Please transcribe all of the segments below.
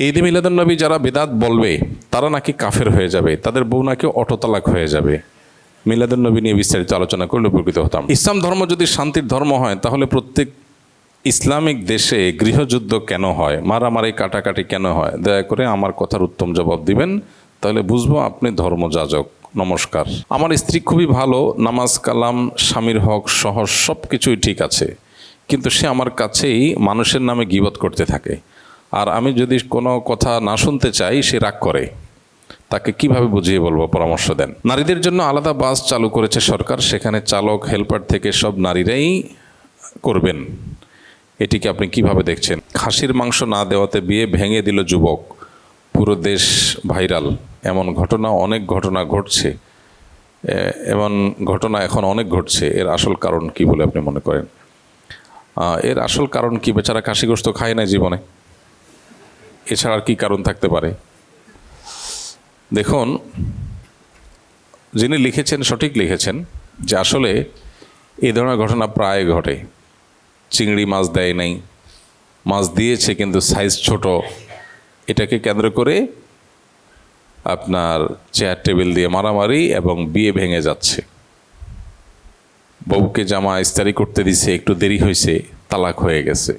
ঈদে মিলাদুন্নবী যারা বিদআত বলবে তারা নাকি কাফের হয়ে যাবে, তাদের বউ নাকি অটোতালাক হয়ে যাবে। মিলাদুন্নবী নিয়ে বিস্তারিত আলোচনা করলে উপকৃত হতাম। ইসলাম ধর্ম যদি শান্তির ধর্ম হয় তাহলে প্রত্যেক ইসলামিক দেশে গৃহযুদ্ধ কেন হয়, মারামারি কাটাকাটি কেন হয়? দয়া করে আমার কথার উত্তম জবাব দিবেন, তাহলে বুঝবো আপনি ধর্মযাজক। নমস্কার। আমার স্ত্রী খুবই ভালো, নামাজ কালাম স্বামীর হক সহজ সব কিছুই ঠিক আছে, কিন্তু সে আমার কাছেই মানুষের নামে গীবত করতে থাকে, আর আমি যদি কোনো কথা না শুনতে চাই সে রাগ করে। তাকে কিভাবে বুঝিয়ে বলবো, পরামর্শ দেন। নারীদের জন্য আলাদা বাস চালু করেছে সরকার, সেখানে চালক হেল্পার থেকে সব নারীরাই করবেন। এটিকে আপনি কিভাবে দেখছেন? খাসির মাংস না দেওয়াতে বিয়ে ভেঙে দিল যুবক, পুরো দেশ ভাইরাল। এমন ঘটনা ঘটছে, এমন ঘটনা এখন অনেক ঘটছে। এর আসল কারণ কি বলে আপনি মনে করেন? এর আসল কারণ কি? বেচারা খাসি গোশত খায় না জীবনে, এছাড়া আর কি কারণ থাকতে পারে? দেখুন, যিনি লিখেছেন সঠিক লিখেছেন যে আসলে এই ধরনের ঘটনা প্রায় ঘটে। চিংড়ি মাছ দেয় নাই, মাছ দিয়েছে কিন্তু সাইজ ছোট, এটাকে কেন্দ্র করে আপনার চেয়ার টেবিল দিয়ে মারামারি এবং বিয়ে ভেঙে যাচ্ছে। বউকে জামা ইস্তারি করতে দিছে, একটু দেরি হয়েছে, তালাক হয়ে গেছে।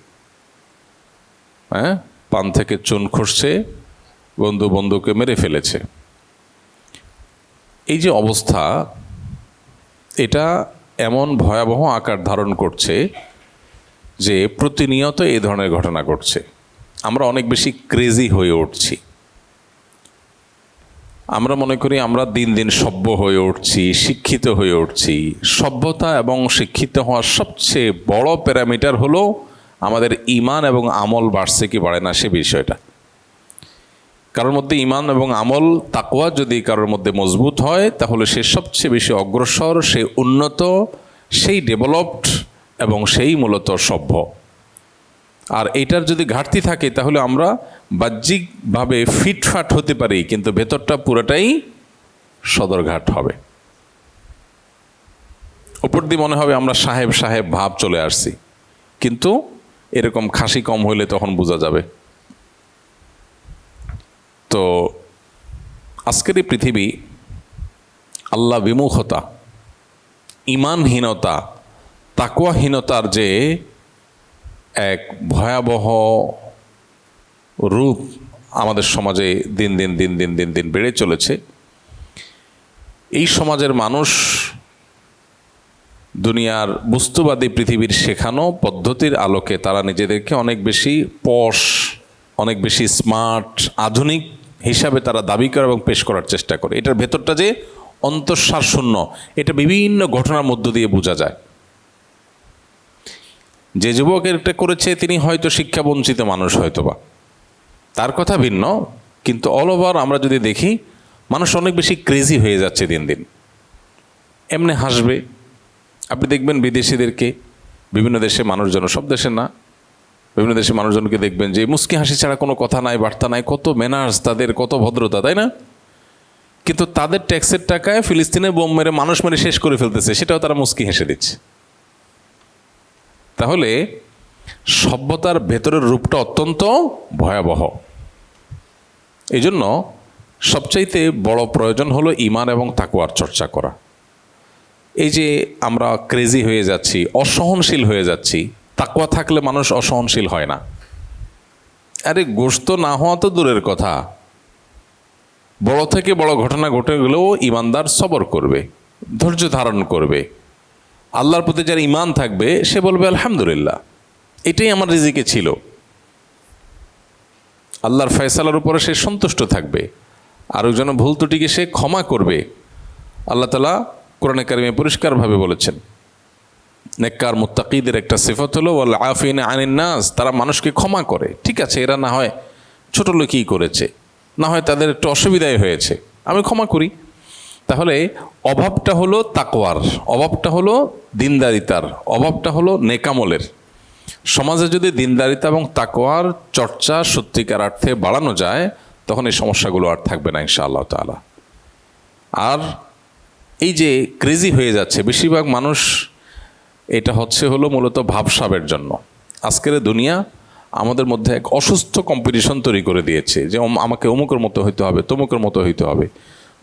হ্যাঁ, পান থেকে চুন খসছে, বন্ধুকে মেরে ফেলেছে। এই যে অবস্থা, এটা এমন ভয়াবহ আকার ধারণ করছে যে প্রতিনিয়ত এই ধরনের ঘটনা ঘটছে। আমরা অনেক বেশি ক্রেজি হয়ে উঠছি। আমরা মনে করি আমরা দিন দিন সভ্য হয়ে উঠছি, শিক্ষিত হয়ে উঠছি। সভ্যতা এবং শিক্ষিত হওয়ার সবচেয়ে বড় প্যারামিটার হলো আমাদের ঈমান এবং আমল বাড়ছে কি বাড়ে না, সে বিষয়টা। কারোর মধ্যে ঈমান এবং আমল তাকওয়া যদি কারোর মধ্যে মজবুত হয়, তাহলে সে সবচেয়ে বেশি অগ্রসর, সে উন্নত, সেই ডেভেলপড এবং সেই মূলত সভ্য। আর এটার যদি ঘাটতি থাকে তাহলে আমরা বাহ্যিকভাবে ফিটফাট হতে পারি, কিন্তু ভেতরটা পুরোটাই সদরঘাট হবে। উপর দিয়ে মনে হবে আমরা সাহেব সাহেব ভাব চলে আসছি, কিন্তু এরকম খাসি কম হইলে তখন বোঝা যাবে। তো আজকের এই পৃথিবী আল্লাহ বিমুখতা, ঈমানহীনতা, তাকওয়াহীনতার যে এক ভয়াবহ রূপ আমাদের সমাজে দিন দিন বেড়ে চলেছে। এই সমাজের মানুষ দুনিয়ার বস্তুবাদী পৃথিবীর শেখানো পদ্ধতির আলোকে তারা নিজেদেরকে অনেক বেশি পশ, অনেক বেশি স্মার্ট, আধুনিক হিসাবে তারা দাবি করে এবং পেশ করার চেষ্টা করে। এটার ভেতরটা যে অন্তঃসার শূন্য, এটা বিভিন্ন ঘটনার মধ্য দিয়ে বোঝা যায়। যে যুবক এটা করেছে তিনি হয়তো শিক্ষাবঞ্চিত মানুষ, হয়তোবা তার কথা ভিন্ন, কিন্তু অল ওভার আমরা যদি দেখি মানুষ অনেক বেশি ক্রেজি হয়ে যাচ্ছে দিন দিন। এমনি হাসবে, আপনি দেখবেন বিদেশিদেরকে, বিভিন্ন দেশে মানুষজন, সব দেশে না, বিভিন্ন দেশে মানুষজনকে দেখবেন যে মুস্কি হাসি ছাড়া কোনো কথা নাই, বার্তা নাই, কত ম্যানার্স তাদের, কত ভদ্রতা, তাই না? কিন্তু তাদের ট্যাক্সের টাকায় ফিলিস্তিনে বোম মেরে মানুষ মেরে শেষ করে ফেলতেছে, সেটাও তারা মুস্কি হেসে দিচ্ছে। তাহলে সভ্যতার ভেতরের রূপটা অত্যন্ত ভয়াবহ। এই জন্য সবচাইতে বড় প্রয়োজন হলো ঈমান এবং তাকওয়ার চর্চা করা। এই যে আমরা ক্রেজি হয়ে যাচ্ছি, অসহনশীল হয়ে যাচ্ছি, তাকওয়া থাকলে মানুষ অসহনশীল হয় না। আরে গোশত না হওয়া তো দূরের কথা, বড় থেকে বড় ঘটনা ঘটে গেলেও ঈমানদার সবর করবে, ধৈর্য ধারণ করবে। আল্লাহর প্রতি যার ঈমান থাকবে সে বলবে আলহামদুলিল্লাহ, এটাই আমার রিজিকে ছিল। আল্লাহর ফয়সালার উপরে সে সন্তুষ্ট থাকবে, আরেকজন ভুল ত্রুটিকে সে ক্ষমা করবে। আল্লাহ তাআলা কোরআনে কারিমে পরিষ্কারভাবে বলেছেন, নেককার মুত্তাকিদের একটা সিফত হলো ওয়াল আফিনা আনিন নাস, তারা মানুষকে ক্ষমা করে। ঠিক আছে, এরা না হয় ছোট লোকই করেছে, না হয় তাদের একটু অসুবিধাই হয়েছে, আমি ক্ষমা করি। তাহলে অভাবটা হলো তাকওয়ার, অভাবটা হলো দিনদারিতার, অভাবটা হলো নেকামলের। সমাজে যদি দিনদারিতা এবং তাকওয়ার চর্চা সত্যিকার অর্থে বাড়ানো যায়, তখন এই সমস্যাগুলো আর থাকবে না ইনশাআল্লাহ তাআলা। আর এই যে ক্রেজি হয়ে যাচ্ছে বেশিরভাগ মানুষ, এটা হলো মূলত ভাবসাবের জন্য। আজকের দুনিয়া আমাদের মধ্যে এক অসুস্থ কম্পিটিশন তৈরি করে দিয়েছে যে আমাকে অমুকের মতো হইতে হবে, তমুকের মতো হইতে হবে।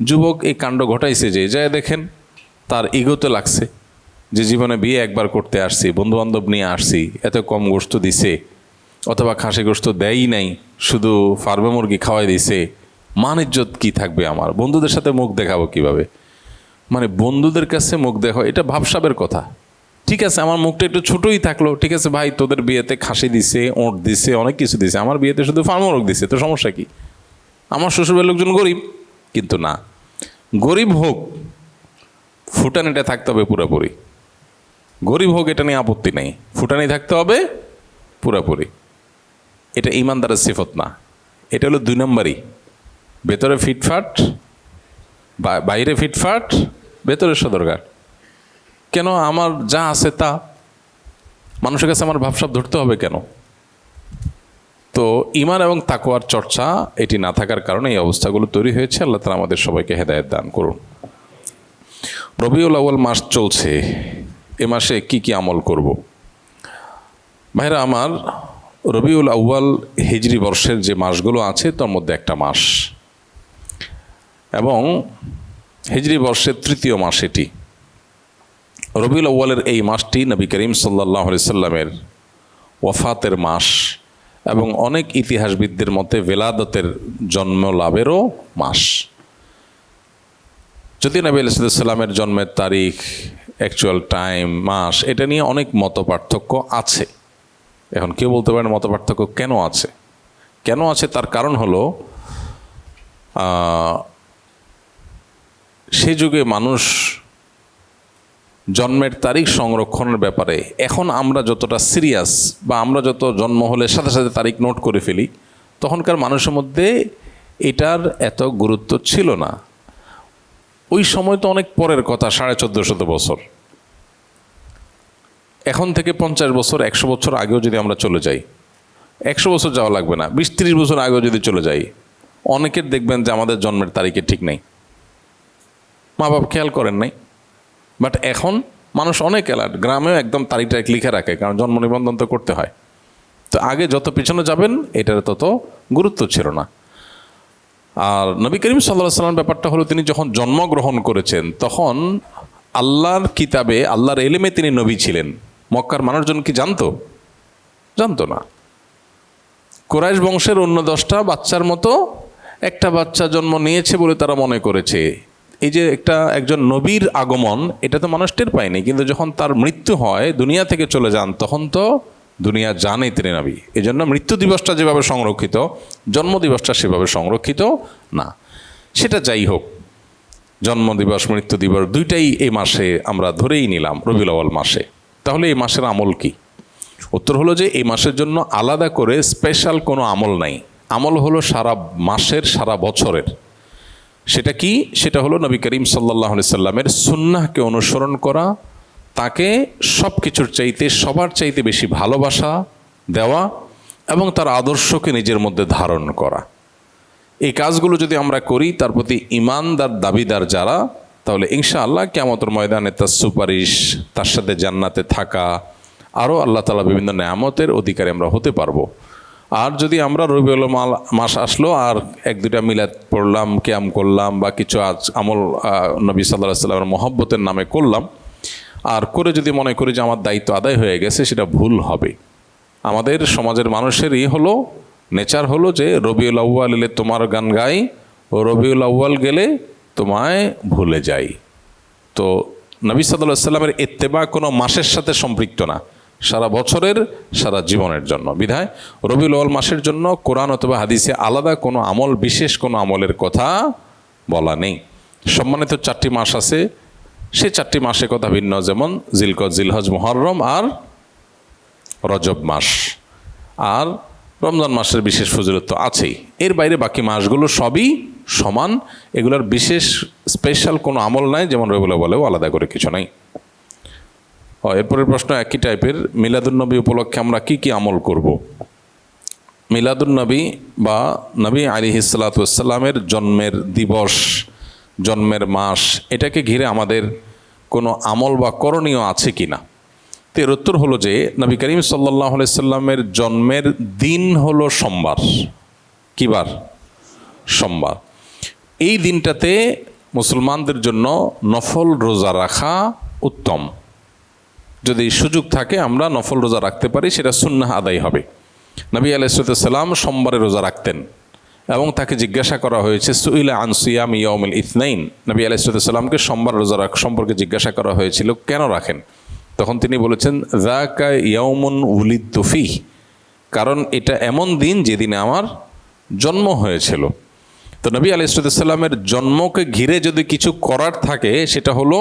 যুবক এই কাণ্ড ঘটাইছে যে যায় দেখেন তার ইগোতে লাগছে যে জীবনে বিয়ে একবার করতে আসছি, বন্ধুবান্ধব নিয়ে আসছি, এত কম গোশত দিছে, অথবা খাসি গোশত দেয়ই নাই, শুধু ফার্মে মুরগি খাওয়াই দিছে, মান ইজ্জত কী থাকবে আমার, বন্ধুদের সাথে মুখ দেখাবো কিভাবে? মানে বন্ধুদের কাছে মুখ দেখো, এটা ভাবসাবের কথা। ঠিক আছে, আমার মুখটা একটু ছোটোই থাকলো, ঠিক আছে ভাই, তোদের বিয়েতে খাসি দিছে, ওঁট দিছে, অনেক কিছু দিছে, আমার বিয়েতে শুধু ফার্ম মুরগ দিছে, তো সমস্যা কি? আমার শ্বশুরবাড়ির লোকজন গরিব, কিন্তু না, গরিব হোক, ফুটানিটা থাকতে হবে পুরোপুরি। গরিব হোক এটা নিয়ে আপত্তি নেই, ফুটানি থাকতে হবে পুরোপুরি। এটা ইমানদারের সিফত না, এটা হলো 2 নম্বরই। ভেতরে ফিটফাট, বাইরে ফিটফাট, ভেতরে সদরঘাট। কেন আমার যা আছে তা মানুষের কাছে আমার ভাবসাব ধরতে হবে কেন? তো ঈমান এবং তাকওয়ার চর্চা এটি না থাকার কারণে এই অবস্থাগুলো তৈরি হয়েছে। আল্লাহ তাআলা আমাদের সবাইকে হেদায়েত দান করুন। রবিউল আউয়াল মাস চলছে, এ মাসে কি কি আমল করব? ভাইরা আমার, রবিউল আউয়াল হিজরি বর্ষের যে মাসগুলো আছে তার মধ্যে একটা মাস, এবং হিজরি বর্ষের 3য় মাস এটি। রবিউল আউয়ালের এই মাসটি নবী করিম সাল্লাল্লাহু আলাইহি সাল্লামের ওয়াফাতের মাস, এবং অনেক ইতিহাসবিদদের মতে ভেলাদতের জন্ম লাভেরও মাস। যদি নবী আলাইহিস সালামের জন্মের তারিখ, অ্যাকচুয়াল টাইম, মাস, এটা নিয়ে অনেক মত পার্থক্য আছে। এখন কেউ বলতে পারেন মত পার্থক্য কেন আছে? কেন আছে তার কারণ হলো, সে যুগে মানুষ জন্মের তারিখ সংরক্ষণের ব্যাপারে এখন আমরা যতটা সিরিয়াস, বা আমরা যত জন্ম হলে সাথে সাথে তারিখ নোট করে ফেলি, তখনকার মানুষের মধ্যে এটার এত গুরুত্ব ছিল না। ওই সময় তো অনেক পরের কথা, 1450 বছর। এখন থেকে 50 বছর, 100 বছর আগেও যদি আমরা চলে যাই, 100 বছর যাওয়া লাগবে না, 20-30 বছর আগেও যদি চলে যাই, অনেকের দেখবেন যে আমাদের জন্মের তারিখে ঠিক নেই, মা বাপ খেয়াল করেন নাই। বাট এখন মানুষ অনেক অ্যালার্ট, গ্রামেও একদম তারিখ লিখে রাখে, কারণ জন্ম নিবন্ধন তো করতে হয়। তো আগে যত পিছনে যাবেন এটার তত গুরুত্ব ছিল না। আর নবী করিম সাল্লাল্লাহু আলাইহি সাল্লাম ব্যাপারটা হলো, তিনি যখন জন্মগ্রহণ করেছেন তখন আল্লাহর কিতাবে, আল্লাহর এলেমে তিনি নবী ছিলেন। মক্কার মানুষজন কি জানতো? জানতো না। কুরাইশ বংশের অন্য 10টা বাচ্চার মতো একটা বাচ্চা জন্ম নিয়েছে বলে তারা মনে করেছে। এই যে একজন নবীর আগমন, এটা তো মানুষ টের পায়নি, কিন্তু যখন তার মৃত্যু হয়, দুনিয়া থেকে চলে যান, তখন তো দুনিয়া জানে তিনি নবী। এই জন্য মৃত্যু দিবসটা যেভাবে সংরক্ষিত, জন্মদিবসটা সেভাবে সংরক্ষিত না। সেটা যাই হোক, জন্মদিবস মৃত্যু দিবস দুইটাই এই মাসে আমরা ধরেই নিলাম, রবিউল আউয়াল মাসে। তাহলে এই মাসের আমল কি? উত্তর হলো যে এই মাসের জন্য আলাদা করে স্পেশাল কোনো আমল নাই। আমল হলো সারা মাসের, সারা বছরের। সেটা কি? সেটা হলো নবী করিম সাল্লাল্লাহু আলাইহি সাল্লামের সুন্নাহকে অনুসরণ করা, তাকে সব কিছুর চাইতে, সবার চাইতে বেশি ভালোবাসা দেওয়া, এবং তার আদর্শকে নিজের মধ্যে ধারণ করা। এই কাজগুলো যদি আমরা করি, তার প্রতি ঈমানদার দাবিদার যারা, তাহলে ইনশাআল্লাহ কিয়ামতের ময়দানে তার সুপারিশ, তার সাথে জান্নাতে থাকা, আরও আল্লাহ তাআলা বিভিন্ন নেয়ামতের অধিকারী আমরা হতে পারবো। আর যদি আমরা রবিউল মাস আসলো আর 1-2টা মিলাদ পড়লাম, কিয়াম করলাম, বা কিছু আমল নবী সাল্লাল্লাহু আলাইহি সাল্লামের মহব্বতের নামে করলাম, আর করে যদি মনে করি যে আমার দায়িত্ব আদায় হয়ে গেছে, সেটা ভুল হবে। আমাদের সমাজের মানুষেরই হলো নেচার হলো যে রবিউল আউয়াল এলে তোমার গান গাই, ও রবিউল আউয়াল গেলে তোমায় ভুলে যাই। তো নবী সাল্লাল্লাহু আলাইহি সাল্লামের ইত্তেবা কোনো মাসের সাথে সম্পৃক্ত না, সারা বছরের, সারা জীবনের জন্য। বিধায় রবিউল আউয়াল মাসের জন্য কোরআন অথবা হাদিসে আলাদা কোনো আমল, বিশেষ কোনো আমলের কথা বলা নেই। সম্মানিত 4টি মাস আছে, সে 4টি মাসের কথা ভিন্ন, যেমন জিলকদ, জিলহজ, মুহররম আর রজব মাস। আর রমজান মাসের বিশেষ ফজিলত তো আছেই। এর বাইরে বাকি মাসগুলো সবই সমান, এগুলোর বিশেষ স্পেশাল কোনো আমল নাই, যেমন রবিউল আউয়ালেও আলাদা করে কিছু নাই। এরপরের প্রশ্ন একই টাইপের, মিলাদুন্নবী উপলক্ষে আমরা কি কি আমল করব? মিলাদুন্নবী বা নবী আলাইহিস সালাতু ওয়াস সালামের জন্মের দিবস, জন্মের মাস, এটাকে ঘিরে আমাদের কোনো আমল বা করণীয় আছে কি না? তো এর উত্তর হলো যে নবী করিম সাল্লাল্লাহু আলাইহি সাল্লামের জন্মের দিন হলো সোমবার। কি বার? সোমবার। এই দিনটাতে মুসলমানদের জন্য নফল রোজা রাখা উত্তম। যদি সুযোগ থাকে আমরা নফল রোজা রাখতে পারি, সেটা সুন্নাহ আদায় হবে। নবী আলাইহিস সালাম সোমবারে রোজা রাখতেন এবং তাকে জিজ্ঞাসা করা হয়েছে, সুইলা আন সিয়াম ইয়াউমিল ইথনাইন, নবী আলাইহিস সালামকে সোমবার রোজা সম্পর্কে জিজ্ঞাসা করা হয়েছিল কেন রাখেন। তখন তিনি বলেছেন, যাকা ইয়াউমুন উলিদতু ফীহ, কারণ এটা এমন দিন যেদিনে আমার জন্ম হয়েছিল। তো নবী আলাইহিস সালামের জন্মকে ঘিরে যদি কিছু করার থাকে সেটা হলো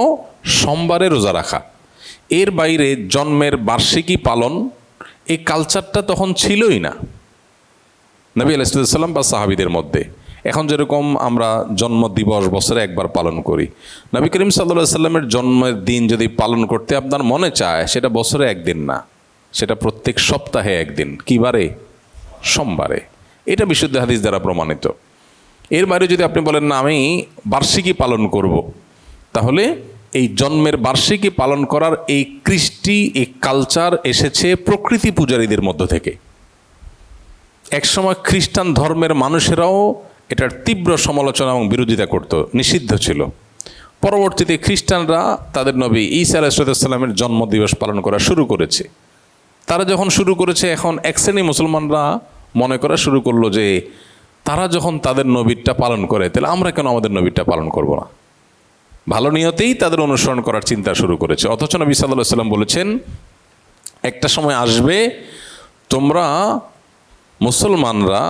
সোমবারে রোজা রাখা। এর বাইরে জন্মের বার্ষিকী পালন এই কালচারটা তখন ছিলই না নবী আলাইহিস সালাম বা সাহাবীদের মধ্যে। এখন যেরকম আমরা জন্ম দিবস বছরে একবার পালন করি, নবী করিম সাল্লাল্লাহু আলাইহি সাল্লামের জন্মের দিন যদি পালন করতে আপনার মনে চায়, সেটা বছরে একদিন না, সেটা প্রত্যেক সপ্তাহে একদিন। কি বারে? সোমবারে। এটা বিশুদ্ধ হাদিস দ্বারা প্রমাণিত। এর বাইরে যদি আপনি বলেন না আমি বার্ষিকী পালন করব, তাহলে এই জন্মের বার্ষিকী পালন করার এই কৃষ্টি, এই কালচার এসেছে প্রকৃতি পূজারীদের মধ্য থেকে। একসময় খ্রিস্টান ধর্মের মানুষেরাও এটার তীব্র সমালোচনা এবং বিরোধিতা করত, নিষিদ্ধ ছিল। পরবর্তীতে খ্রিস্টানরা তাদের নবী ঈসা আলাইহিস সালামের জন্মদিবস পালন করা শুরু করেছে। তারা যখন শুরু করেছে, এখন এক শ্রেণী মুসলমানরা মনে করা শুরু করলো যে তারা যখন তাদের নবীরটা পালন করে, তাহলে আমরা কেন আমাদের নবীরটা পালন করব না। ভালো নিয়তেই তাদের অনুসরণ করার চিন্তা শুরু করেছে। অথচ নবী সাল্লাল্লাহু আলাইহি সাল্লাম বলেছেন, একটা সময় আসবে তোমরা মুসলমানরা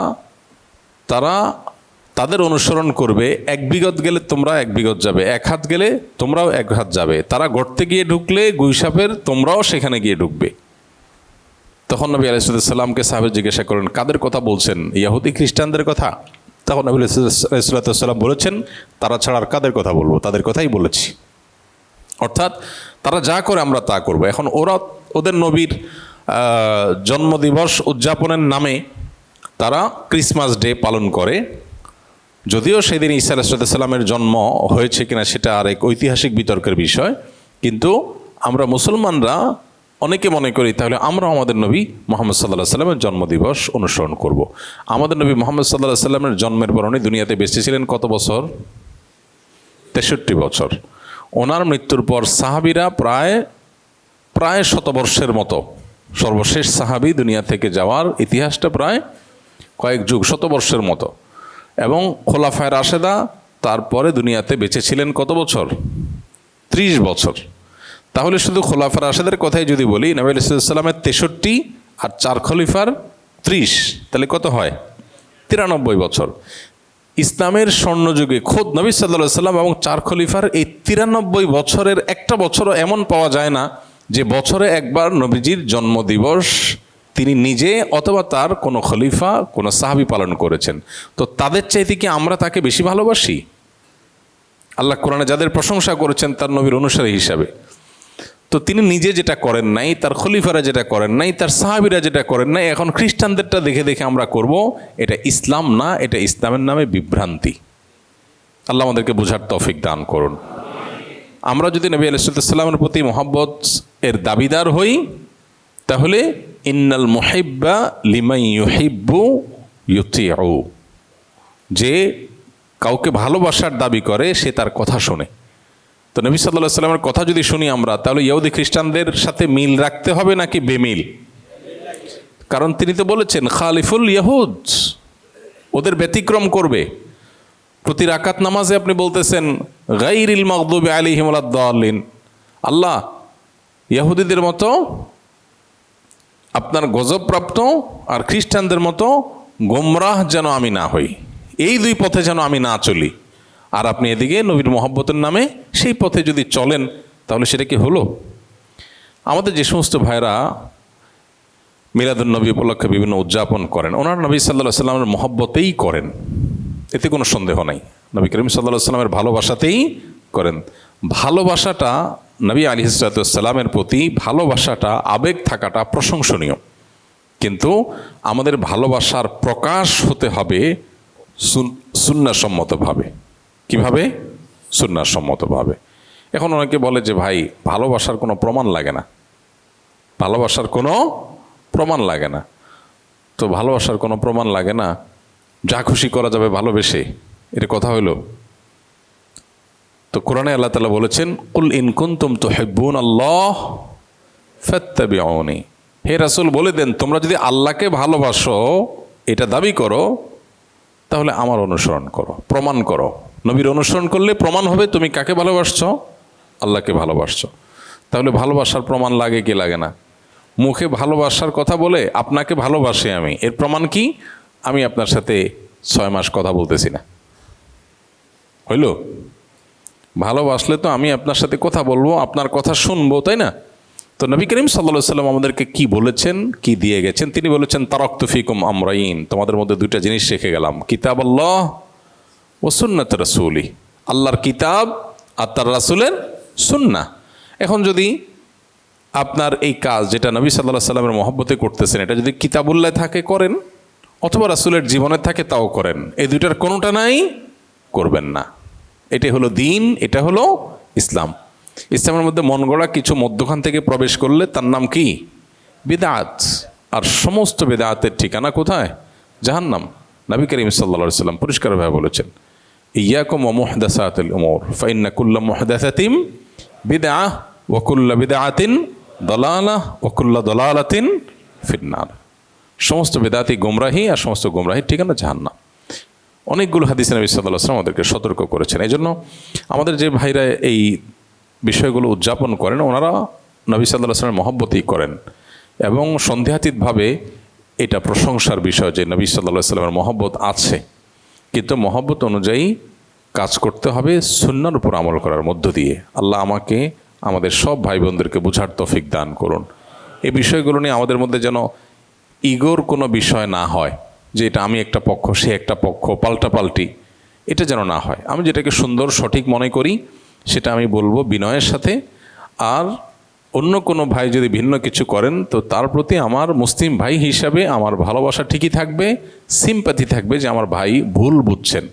তারা তাদের অনুসরণ করবে, এক বিগত গেলে তোমরা এক বিগত যাবে, এক হাত গেলে তোমরাও এক হাত যাবে, তারা গর্তে গিয়ে ঢুকলে গুইসাপের তোমরাও সেখানে গিয়ে ঢুকবে। তখন নবী আলাইহিস সালামকে সাহাবীরা জিজ্ঞাসা করেন, কাদের কথা বলছেন? ইহুদি খ্রিস্টানদের কথা? তখন নবী আলাইহিস সালাম বলেছেন, তারা ছাড়া আর কাদের কথা বলবো, তাদের কথাই বলেছি। অর্থাৎ তারা যা করে আমরা তা করব। এখন ওরা ওদের নবীর জন্মদিবস উদযাপনের নামে তারা ক্রিসমাস ডে পালন করে, যদিও সেদিন ঈসা আলাইহিস সালামের জন্ম হয়েছে কিনা সেটা আর এক ঐতিহাসিক বিতর্কের বিষয়। কিন্তু আমরা মুসলমানরা অনেকে মনে করি তাহলে আমরা আমাদের নবী মুহাম্মদ সাল্লাল্লাহু আলাইহি সাল্লামের জন্মদিবস অনুসরণ করব। আমাদের নবী মুহাম্মদ সাল্লাল্লাহু আলাইহি সাল্লামের জন্মের পর উনি দুনিয়াতে বেঁচে ছিলেন কত বছর? 63 বছর। ওনার মৃত্যুর পর সাহাবীরা প্রায় শতবর্ষের মতো, সর্বশেষ সাহাবী দুনিয়া থেকে যাওয়ার ইতিহাসটা প্রায় কয়েক যুগ, শতবর্ষের মতো। এবং খোলাফায়ে রাশেদা তারপরে দুনিয়াতে বেঁচে ছিলেন কত বছর? 30 বছর। তাহলে শুধু খোলাফায়ে রাশেদের কথাই যদি বলি, নবী আলাইহিস সালামের 63 আর 4 খলিফার 30, তাহলে কত হয়? 93 বছর। ইসলামের স্বর্ণযুগে খোদ নবী সাল্লাল্লাহু আলাইহি সাল্লাম এবং 4 খলিফার এই 93 বছরের একটা বছরও এমন পাওয়া যায় না যে বছরে একবার নবীজির জন্মদিবস তিনি নিজে অথবা তার কোনো খলিফা, কোনো সাহাবী পালন করেছেন। তো তাদের চাইতে কি আমরা তাকে বেশি ভালোবাসি? আল্লাহ কোরআনে যাদের প্রশংসা করেছেন তার নবীর অনুসারী হিসাবে, তো তিনি নিজে যেটা করেন নাই, তার খলিফারা যেটা করেন নাই, তার সাহাবীরা যেটা করেন নাই, এখন খ্রিস্টানদেরটা দেখে দেখে আমরা করব, এটা ইসলাম না, এটা ইসলামের নামে বিভ্রান্তি। আল্লাহ আমাদেরকে বোঝার তৌফিক দান করুন। আমরা যদি নবী আলাইহিস সালামের প্রতি মহব্বত এর দাবিদার হই, তাহলে ইন্নাল মুহিব্বা লিমান ইউহিব্বু ইউতিউ, যে কাউকে ভালোবাসার দাবি করে সে তার কথা শোনে। তো নবী সাল্লাল্লাহু আলাইহি সাল্লামের কথা যদি শুনি আমরা, তাহলে ইহুদি খ্রিস্টানদের সাথে মিল রাখতে হবে নাকি বেমিল? কারণ তিনি তো বলেছেন খালিফুল ইয়াহুদ, ওদের ব্যতিক্রম করবে। প্রতি রাকাত নামাজে আপনি বলতেছেন গায়রিল মাগদুবি আলাইহিম ওয়ালাদ-দাল্লিন, আল্লাহ ইহুদিদের মতো আপনার গজবপ্রাপ্ত আর খ্রিস্টানদের মতো গোমরাহ যেন আমি না হই, এই দুই পথে যেন আমি না চলি। আর আপনি এদিকে নবীর মহব্বতের নামে সেই পথে যদি চলেন, তাহলে সেটা কি হলো? আমাদের যে সমস্ত ভাইরা মিলাদুন নবী উপলক্ষে বিভিন্ন উদযাপন করেন, ওনারা নবী সাল্লাল্লাহু আলাইহি সাল্লামের মহব্বতেই করেন, এতে কোনো সন্দেহ নাই। নবী করিম সাল্লাল্লাহু আলাইহি সাল্লামের ভালোবাসাতেই করেন। ভালোবাসাটা নবী আলাইহিস সালামের প্রতি ভালোবাসাটা, আবেগ থাকাটা প্রশংসনীয়, কিন্তু আমাদের ভালোবাসার প্রকাশ হতে হবে সুন্নাহসম্মতভাবে। কিভাবে? সুন্নাহসম্মতভাবে। এখন অনেকে বলে যে ভাই ভালোবাসার কোনো প্রমাণ লাগে না, ভালোবাসার কোনো প্রমাণ লাগে না। তো ভালোবাসার কোনো প্রমাণ লাগে না, যা খুশি করা যাবে ভালোবেসে, এটা কথা হইলো? তো কোরআনে আল্লাহ তাআলা বলেছেন, কুল ইন কুনতুম তুহিব্বুন আল্লাহ ফাত্তাবিউনি, হে রাসূল বলে দেন, তোমরা যদি আল্লাহকে ভালোবাসো এটা দাবি করো, তাহলে আমার অনুসরণ করো, প্রমাণ করো। নবীর অনুসরণ করলে প্রমাণ হবে তুমি কাকে ভালোবাসছো, আল্লাহকে ভালোবাসছো। তাহলে ভালোবাসার প্রমাণ লাগে কি লাগে না? মুখে ভালোবাসার কথা বলে আপনাকে ভালোবাসি আমি, এর প্রমাণ কি? আমি আপনার সাথে 6 মাস কথা বলতেছি না, হইল? ভালোবাসলে তো আমি আপনার সাথে কথা বলবো, আপনার কথা শুনবো, তাই না? তো নবী করিম সাল্লাল্লাহু আলাইহি সাল্লাম আমাদেরকে কি বলেছেন, কি দিয়ে গেছেন? তিনি বলেছেন, তারাকতু ফিকুম আমরাইন, তোমাদের মধ্যে 2টা জিনিস রেখে গেলাম, কিতাবাল্লাহ ও সুন্নাত রাসূলি, আল্লাহর কিতাব আর তার রাসূলের সুন্নাহ। এখন যদি আপনার এই কাজ যেটা নবী সাল্লাল্লাহু আলাইহি সাল্লামের মহব্বতে করতেছেন, এটা যদি কিতাবুল্লাহ থাকে করেন, অথবা রাসূলের জীবনে থাকে তাও করেন, এই দুইটার কোনোটা নাই, করবেন না। এটাই হলো দিন, এটা হলো ইসলাম। ইসলামের মধ্যে মন গড়া কিছু মধ্যখান থেকে প্রবেশ করলে তার নাম কি? বিদআত। আর সমস্ত বিদআতের ঠিকানা কোথায়? জাহান্নাম। নবী করিম সাল্লাল্লাহু আলাইহি সাল্লাম পরিষ্কারভাবে বলেছেন, ইয়াকুম ওয়া মুহদাসাতিল উমুর ফাইন্না কুল্লা মুহদাসাতিন বিদআহ ওয়া কুল্লা বিদআতিন দালালাহ ওয়া কুল্লা দালালাতিন ফিন্নার। সমস্ত বিদআতই গোমরাহি, আর সমস্ত গোমরাহির ঠিকানা জাহান্নাম। অনেকগুলো হাদিসে নবী সাল্লাল্লাহু আলাইহি ওয়াসাল্লাম আমাদেরকে সতর্ক করেছেন। এই জন্য আমাদের যে ভাইরা এই বিষয়গুলো উদযাপন করেন, ওনারা নবী সাল্লাল্লাহু আলাইহি ওয়াসাল্লামের মহব্বতই করেন, এবং সন্দেহাতীতভাবে এটা প্রশংসার বিষয় যে নবী সাল্লাল্লাহু আলাইহি ওয়াসাল্লামের মহব্বত আছে, কিন্তু মহব্বত অনুযায়ী কাজ করতে হবে, সুন্নাহর উপর আমল করার মধ্য দিয়ে। আল্লাহ আমাকে, আমাদের সব ভাই বোনদেরকে বুঝার তৌফিক দান করুন। এই বিষয়গুলো নিয়ে আমাদের মধ্যে যেন ইগোর কোনো বিষয় না হয়, যে এটা আমি একটা পক্ষ, সে একটা পক্ষ, পাল্টাপাল্টি, এটা যেন না হয়। আমি যেটাকে সুন্দর সঠিক মনে করি সেটা আমি বলবো বিনয়ের সাথে। আর অন্য কোনো ভাই যদি ভিন্ন কিছু করেন, তো তার প্রতি আমার মুসলিম ভাই হিসাবে আমার ভালোবাসা ঠিকই থাকবে, সিম্প্যাথি থাকবে যে আমার ভাই ভুল বুঝছেন।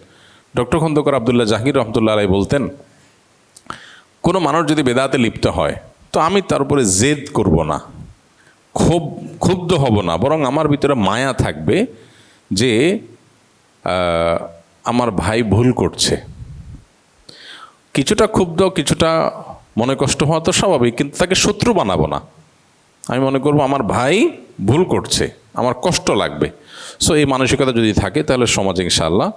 ডক্টর খন্দকার আব্দুল্লাহ জাহাঙ্গীর রহমতুল্লাহ আলাইহি বলতেন, কোনো মানুষ যদি বেদাতে লিপ্ত হয়, তো আমি তার উপরে জেদ করব না, ক্ষুব্ধ হব না, বরং আমার ভিতরে মায়া থাকবে যে আমার ভাই ভুল করছে। কিছুটা ক্ষুব্ধ, কিছুটা মনে কষ্ট হওয়া তো স্বাভাবিক, কিন্তু তাকে শত্রু বানাবো না। আমি মনে করব আমার ভাই ভুল করছে, আমার কষ্ট লাগবে। সো এই মানসিকতা যদি থাকে, তাহলে সমাজে ইনশাআল্লাহ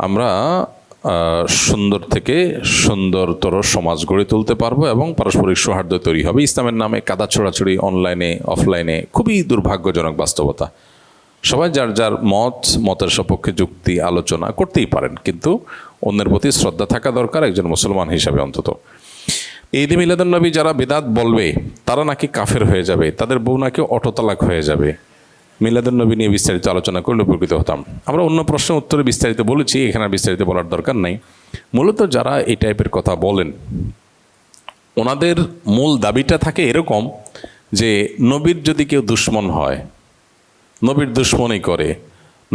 আমরা সুন্দর থেকে সুন্দরতর সমাজ গড়ে তুলতে পারবো, এবং পারস্পরিক সৌহার্দ্য তৈরি হবে। ইসলামের নামে কাদা ছোড়াছড়ি অনলাইনে অফলাইনে খুবই দুর্ভাগ্যজনক বাস্তবতা। সবাই যার যার মতের সপক্ষে যুক্তি আলোচনা করতেই পারেন, কিন্তু অন্যের প্রতি শ্রদ্ধা থাকা দরকার একজন মুসলমান হিসাবে অন্তত। ঈদে মিলাদুন্নবী যারা বিদআত বলবে তারা নাকি কাফের হয়ে যাবে, তাদের বউ নাকি অটোতালাক হয়ে যাবে। মিলাদুন্নবী নিয়ে বিস্তারিত আলোচনা করলে উপকৃত হতাম। আমরা অন্য প্রশ্নের উত্তরে বিস্তারিত বলেছি, এখানে বিস্তারিত বলার দরকার নাই। মূলত যারা এই টাইপের কথা বলেন, ওনাদের মূল দাবিটা থাকে এরকম যে নবীর যদি কেউ দুশ্মন হয়, নবীর দুশ্মনী করে,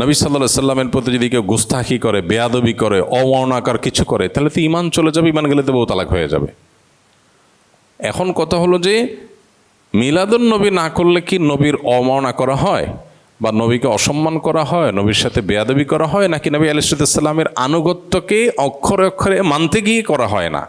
নবী সাল্লাল্লাহু আলাইহি সাল্লামের প্রতি যদি কেউ গুস্তাখি করে, বেয়াদবি করে, অমর্ণাকার কিছু করে, তাহলে তো ঈমান চলে যাবে, ঈমান গেলে তো বউ তালাক হয়ে যাবে। এখন কথা হলো যে মিলাদুন্নবী না করলে কি নবীর অবমাননা করা হয়, বা নবীকে অসম্মান করা হয়, নবীর সাথে বেয়াদবি করা হয়, নাকি নবী আলাইহিস সালামের আনুগত্যকে অক্ষরে অক্ষরে মানতে গিয়ে করা হয় না?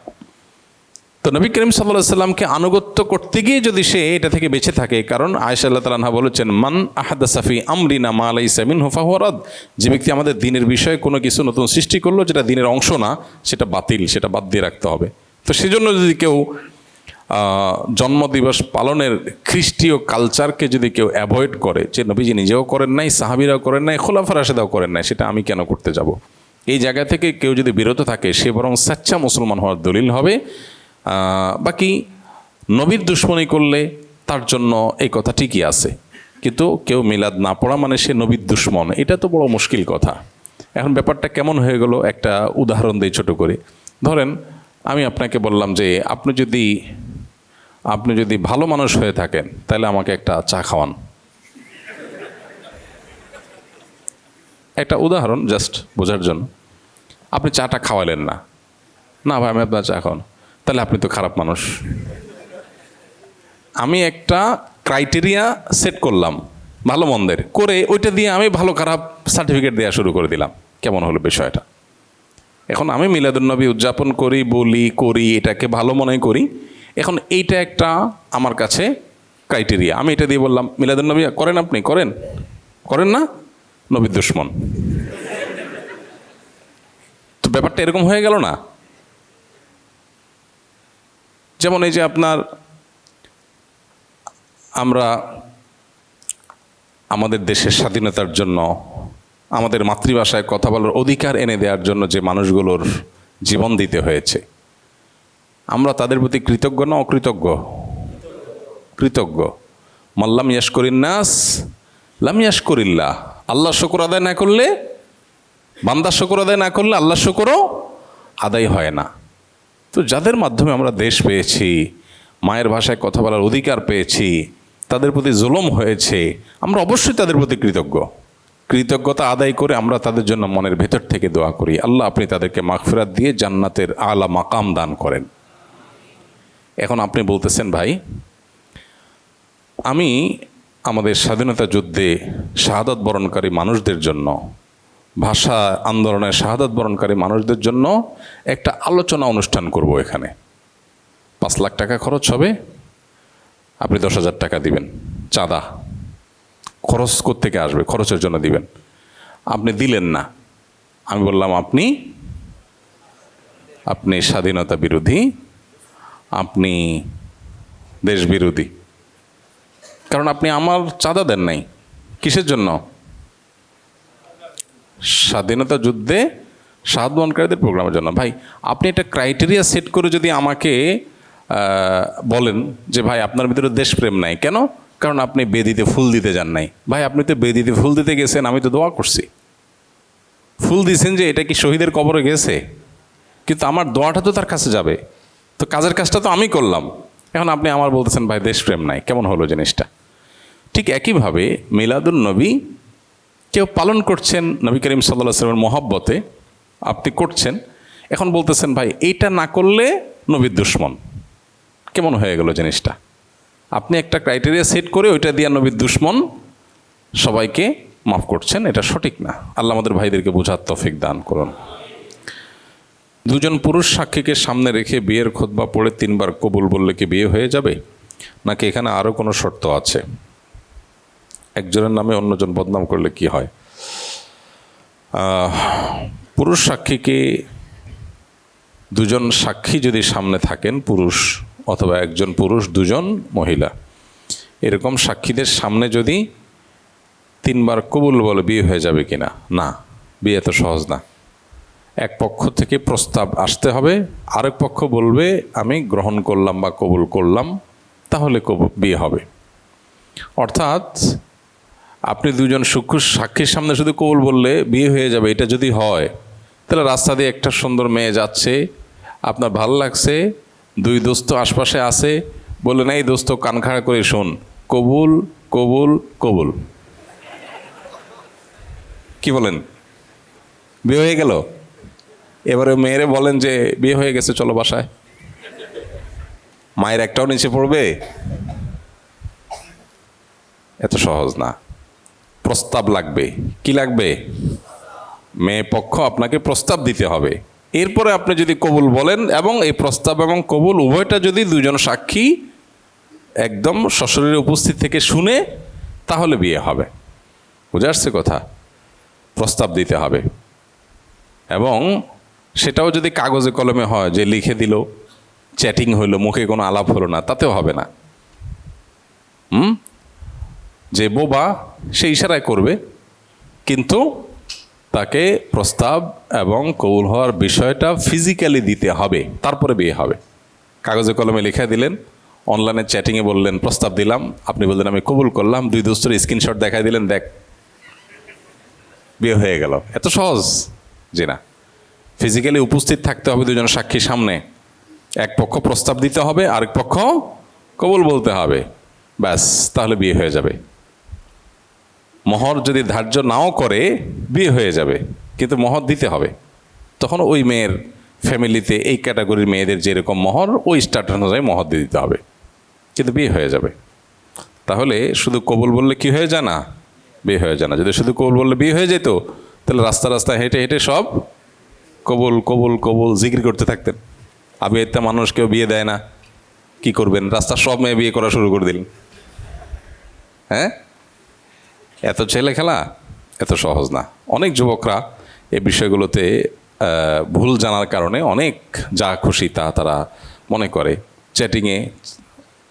তো নবী করিম সাল্লাল্লাহু আলাইহি সাল্লামকে আনুগত্য করতে গিয়ে যদি সে এটা থেকে বেঁচে থাকে, কারণ আয়েশা রাদিয়াল্লাহু তাআলা আনহা বলেছেন, মান আহাদাসা ফি আমরিনা মা লাইসা মিনহু ফাহুয়া রাদ, যে ব্যক্তি আমাদের দ্বীনের বিষয়ে কোনো কিছু নতুন সৃষ্টি করলো যেটা দ্বীনের অংশ না, সেটা বাতিল, সেটা বাদ দিয়ে রাখতে হবে। তো সেজন্য যদি কেউ জন্মদিবস পালনের খ্রিস্টীয় কালচারকে যদি কেউ অ্যাভয়েড করে, যে নবীজি নিজেও করেন নাই, সাহাবীরাও করেন নাই, খোলাফা রাশেদাও করেন নাই, সেটা আমি কেন করতে যাব, এই জায়গা থেকে কেউ যদি বিরত থাকে, সে বরং সাচ্চা মুসলমান হওয়ার দলিল হবে। বাকি নবীর দুশ্মনী করলে তার জন্য এই কথা ঠিকই আছে, কিন্তু কেউ মিলাদ না পড়া মানে সে নবীর দুশ্মন, এটা তো বড় মুশকিল কথা। এখন ব্যাপারটা কেমন হয়ে গেল, একটা উদাহরণ দিই ছোট করে। ধরেন আমি আপনাকে বললাম যে আপনি যদি ভালো মানুষ হয়ে থাকেন, তাহলে আমাকে একটা চা খাওয়ান। একটা উদাহরণ জাস্ট বোঝার জন্য। আপনি চাটা খাওয়ালেন না, না ভাই আমি আপনার চা খাওয়ান, তাহলে আপনি তো খারাপ মানুষ। আমি একটা ক্রাইটেরিয়া সেট করলাম ভালো মন্দের, করে ওইটা দিয়ে আমি ভালো খারাপ সার্টিফিকেট দেওয়া শুরু করে দিলাম। কেমন হলো বিষয়টা? এখন আমি মিলাদুন্নবী উদযাপন করি, বলি, করি, এটাকে ভালো মনে করি। এখন এইটা একটা আমার কাছে ক্রাইটেরিয়া। আমি এটা দিয়ে বললাম মিলাদুন্নবী করেন, আপনি করেন না, নবীর দুশমন। তো ব্যাপারটা এরকম হয়ে গেল না? যেমন এই যে আপনার, আমরা আমাদের দেশের স্বাধীনতার জন্য, আমাদের মাতৃভাষায় কথা বলার অধিকার এনে দেওয়ার জন্য যে মানুষগুলোর জীবন দিতে হয়েছে, আমরা তাদের প্রতি কৃতজ্ঞ না অকৃতজ্ঞ? কৃতজ্ঞ। মাল্লাম ইয়াশকুরিন নাস লাম ইয়াশকুরিল্লাহ। আল্লাহ শুকর আদায় না করলে, বান্দার শুকর আদায় না করলে আল্লাহ শুকরও আদায় হয় না। তো যাদের মাধ্যমে আমরা দেশ পেয়েছি, মায়ের ভাষায় কথা বলার অধিকার পেয়েছি, তাদের প্রতি জুলুম হয়েছে, আমরা অবশ্যই তাদের প্রতি কৃতজ্ঞ। কৃতজ্ঞতা আদায় করে আমরা তাদের জন্য মনের ভেতর থেকে দোয়া করি, আল্লাহ আপনি তাদেরকে মাগফিরাত দিয়ে জান্নাতের আলা মাকাম দান করেন। এখন আপনি বলতেছেন ভাই, আমি আমাদের স্বাধীনতা যুদ্ধে শাহাদাত বরণকারী মানুষদের জন্য, ভাষা আন্দোলনের শাহাদাত বরণকারী মানুষদের জন্য একটা আলোচনা অনুষ্ঠান করব। এখানে 5 লাখ টাকা খরচ হবে, আপনি 10,000 টাকা দিবেন চাঁদা। খরচ কোত্থেকে আসবে? খরচের জন্য দিবেন। আপনি দিলেন না। আমি বললাম আপনি স্বাধীনতা বিরোধী, আপনি দেশ বিরোধী, কারণ আপনি আমার চাঁদা দেন নাই। কিসের জন্য? স্বাধীনতা যুদ্ধে শাহাদাত বরণকারীদের প্রোগ্রামের জন্য। ভাই, আপনি একটা ক্রাইটেরিয়া সেট করে যদি আমাকে বলেন যে ভাই আপনার ভিতরে দেশপ্রেম নাই, কেন? কারণ আপনি বেদিতে ফুল দিতে যান নাই। ভাই, আপনি তো বেদিতে ফুল দিতে গেছেন, আমি তো দোয়া করছি। ফুল দিয়েছেন যে এটা কি শহীদের কবরে গেছে? কিন্তু আমার দোয়াটা তো তার কাছে যাবে, তো কাজের কাজটা তো আমি করলাম। এখন আপনি আমার বলতেছেন ভাই দেশপ্রেম নাই, কেমন হলো জিনিসটা? ঠিক একইভাবে মিলাদুন নবী কেউ পালন করছেন নবী করিম সাল্লাল্লাহু আলাইহি ওয়াসাল্লামের মহব্বতে, আপনি করছেন, এখন বলতেছেন ভাই এইটা না করলে নবীর দুশমন। কেমন হয়ে গেল জিনিসটা? আপনি একটা ক্রাইটেরিয়া সেট করে ওইটা দিয়ে নবীর দুশমন সবাইকে মাফ করছেন, এটা সঠিক না। আল্লাহ আমাদের ভাইদেরকে বোঝার তৌফিক দান করুন। 2 জন পুরুষ সাক্ষীকে সামনে রেখে বিয়ের খুতবা পড়ে 3 বার কবুল বললে কি বিয়ে হয়ে যাবে, নাকি এখানে আরও কোনো শর্ত আছে? একজনের নামে অন্যজন বদনাম করলে কি হয়? পুরুষ সাক্ষীকে, 2 জন সাক্ষী যদি সামনে থাকেন, পুরুষ অথবা একজন পুরুষ 2 জন মহিলা, এরকম সাক্ষীদের সামনে যদি 3 বার কবুল বলে বিয়ে হয়ে যাবে কিনা? না, বিয়ে তো সহজ না। এক পক্ষ থেকে প্রস্তাব আসতে হবে, আরেক পক্ষ বলবে আমি গ্রহণ করলাম বা কবুল করলাম, তাহলে বিয়ে হবে। অর্থাৎ আপনি 2 জন সাক্ষীর সামনে শুধু কবুল বললে বিয়ে হয়ে যাবে, এটা যদি হয়, তাহলে রাস্তা দিয়ে একটা সুন্দর মেয়ে যাচ্ছে, আপনার ভালো লাগছে, 2 দোস্ত আশপাশে আছে, বললেন এই দোস্ত কান খাড়া করে শোন, কবুল কবুল কবুল। কি বলেন? বিয়ে হয়ে গেল। এবারে মেয়েরে বলেন যে বিয়ে হয়ে গেছে, চলো বাসায়। মায়ের একটাও নিচে পড়বে? এত সহজ না। প্রস্তাব লাগবে। কি লাগবে? মেয়ে পক্ষ আপনাকে প্রস্তাব দিতে হবে, এরপরে আপনি যদি কবুল বলেন, এবং এই প্রস্তাব এবং কবুল উভয়টা যদি 2 জন সাক্ষী একদম সশরীরে উপস্থিত থেকে শুনে, তাহলে বিয়ে হবে। বুঝে আসছে কথা? প্রস্তাব দিতে হবে, এবং সেটাও যদি কাগজে কলমে হয়, যে লিখে দিল, চ্যাটিং হইলো, মুখে কোনো আলাপ হলো না, তাতেও হবে না। যে বোবা সে ইশারায় করবে, কিন্তু তাকে প্রস্তাব এবং কবুল হওয়ার বিষয়টা ফিজিক্যালি দিতে হবে, তারপরে বিয়ে হবে। কাগজে কলমে লিখে দিলেন, অনলাইনে চ্যাটিংয়ে বললেন প্রস্তাব দিলাম, আপনি বললেন আমি কবুল করলাম, 2 দোস্তের স্ক্রিনশট দেখাই দিলেন, দেখ বিয়ে হয়ে গেল। এত সহজ? জি না। ফিজিক্যালি উপস্থিত থাকতে হবে 2 জন সাক্ষীর সামনে, এক পক্ষ প্রস্তাব দিতে হবে, আরেক পক্ষ কবুল বলতে হবে, ব্যাস, তাহলে বিয়ে হয়ে যাবে। মোহর যদি ধার্য নাও করে বিয়ে হয়ে যাবে, কিন্তু মোহর দিতে হবে। তখন ওই মেয়ের ফ্যামিলিতে এই ক্যাটাগরির মেয়েদের যেরকম মোহর, ওই স্ট্যাটাস অনুযায়ী মোহর দিয়ে দিতে হবে, কিন্তু বিয়ে হয়ে যাবে। তাহলে শুধু কবুল বললে কি হয়ে যায় না? বিয়ে হয়ে যায় না। যদি শুধু কবুল বললে বিয়ে হয়ে যেত, তাহলে রাস্তা রাস্তায় হেঁটে হেঁটে সব কবুল কবুল কবুল জিকির করতে থাকতেন। আবিয়াতে মানুষ কেউ বিয়ে দেয় না, কি করবেন? রাস্তার সব মেয়ে বিয়ে করা শুরু করে দিলেন। হ্যাঁ, এত ছেলে খেলা এত সহজ না। অনেক যুবকরা এই বিষয়গুলোতে ভুল জানার কারণে অনেক যা খুশি তা তারা মনে করে। চ্যাটিংয়ে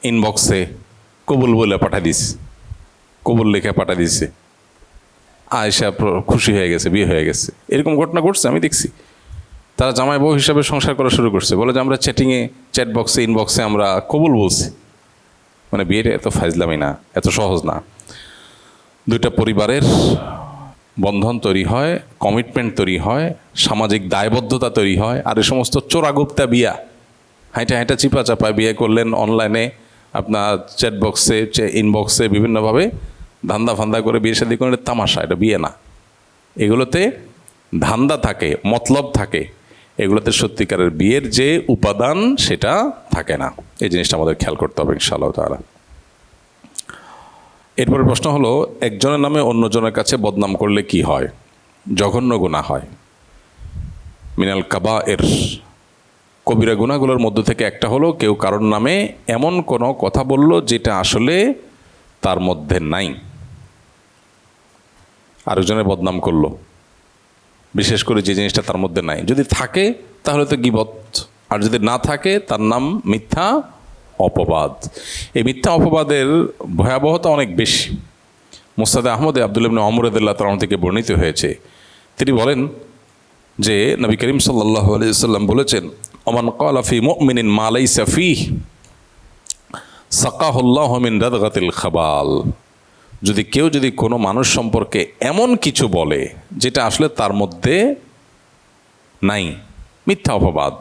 ইনবক্সে কবুল বলে পাঠা দিস, কবুল লিখে পাঠা দিছে, আয়েশা খুশি হয়ে গেছে, বিয়ে হয়ে গেছে। এরকম ঘটনা ঘটছে, আমি দেখছি। তারা জামাই বউ হিসাবে সংসার করা শুরু করছে, বলে যে আমরা চ্যাটিংয়ে, চ্যাট বক্সে, ইনবক্সে আমরা কবুল বলছি। মানে বিয়েটা এত ফাইজলামি না, এত সহজ না। দুইটা পরিবারের বন্ধন তৈরি হয়, কমিটমেন্ট তৈরি হয়, সামাজিক দায়বদ্ধতা তৈরি হয়। আর এই সমস্ত চোরাগুপ্তা বিয়া, হাইটা হাইটা চিপা চাপায় বিয়ে করলেন, অনলাইনে আপনার চ্যাট বক্সে, ইনবক্সে বিভিন্নভাবে ধান্দা ফান্দা করে বিয়ে শাদী করে, তামাশা। এটা বিয়ে না। এগুলোতে ধান্দা থাকে, মতলব থাকে। এগুলোতে সত্যিকারের বিয়ের যে উপাদান সেটা থাকে না। এই জিনিসটা আমাদের খেয়াল করতে হবে ইনশাআল্লাহ তাআলা। এরপরে প্রশ্ন হলো, একজনের নামে অন্যজনের কাছে বদনাম করলে কি হয়? জঘন্য গুনাহ হয়। মিনাল কাবায়ের, কবিরা গুনাহগুলোর মধ্য থেকে একটা হলো কেউ কারোর নামে এমন কোনো কথা বলল যেটা আসলে তার মধ্যে নাই, আরেকজনের বদনাম করলো, বিশেষ করে যে জিনিসটা তার মধ্যে নাই। যদি থাকে তাহলে তো গীবত, আর যদি না থাকে তার নাম মিথ্যা অপবাদ। এই মিথ্যা অপবাদের ভয়াবহতা অনেক বেশি। মুসনাদে আহমদে আব্দুল্লাহ ইবনে ওমর রাদিয়াল্লাহু তাআলা থেকে বর্ণিত হয়েছে, তিনি বলেন যে নবী করিম সাল্লাল্লাহু আলাইহি ওয়াসাল্লাম বলেছেন, ওমান ক্বালা ফি মুমিনিন মা লাইসা ফীহি সাকাহুল্লাহু মিন রাদগাতিল খাবাল। যদি কেউ যদি কোনো মানুষ সম্পর্কে এমন কিছু বলে যেটা আসলে তার মধ্যে নাই, মিথ্যা অপবাদ,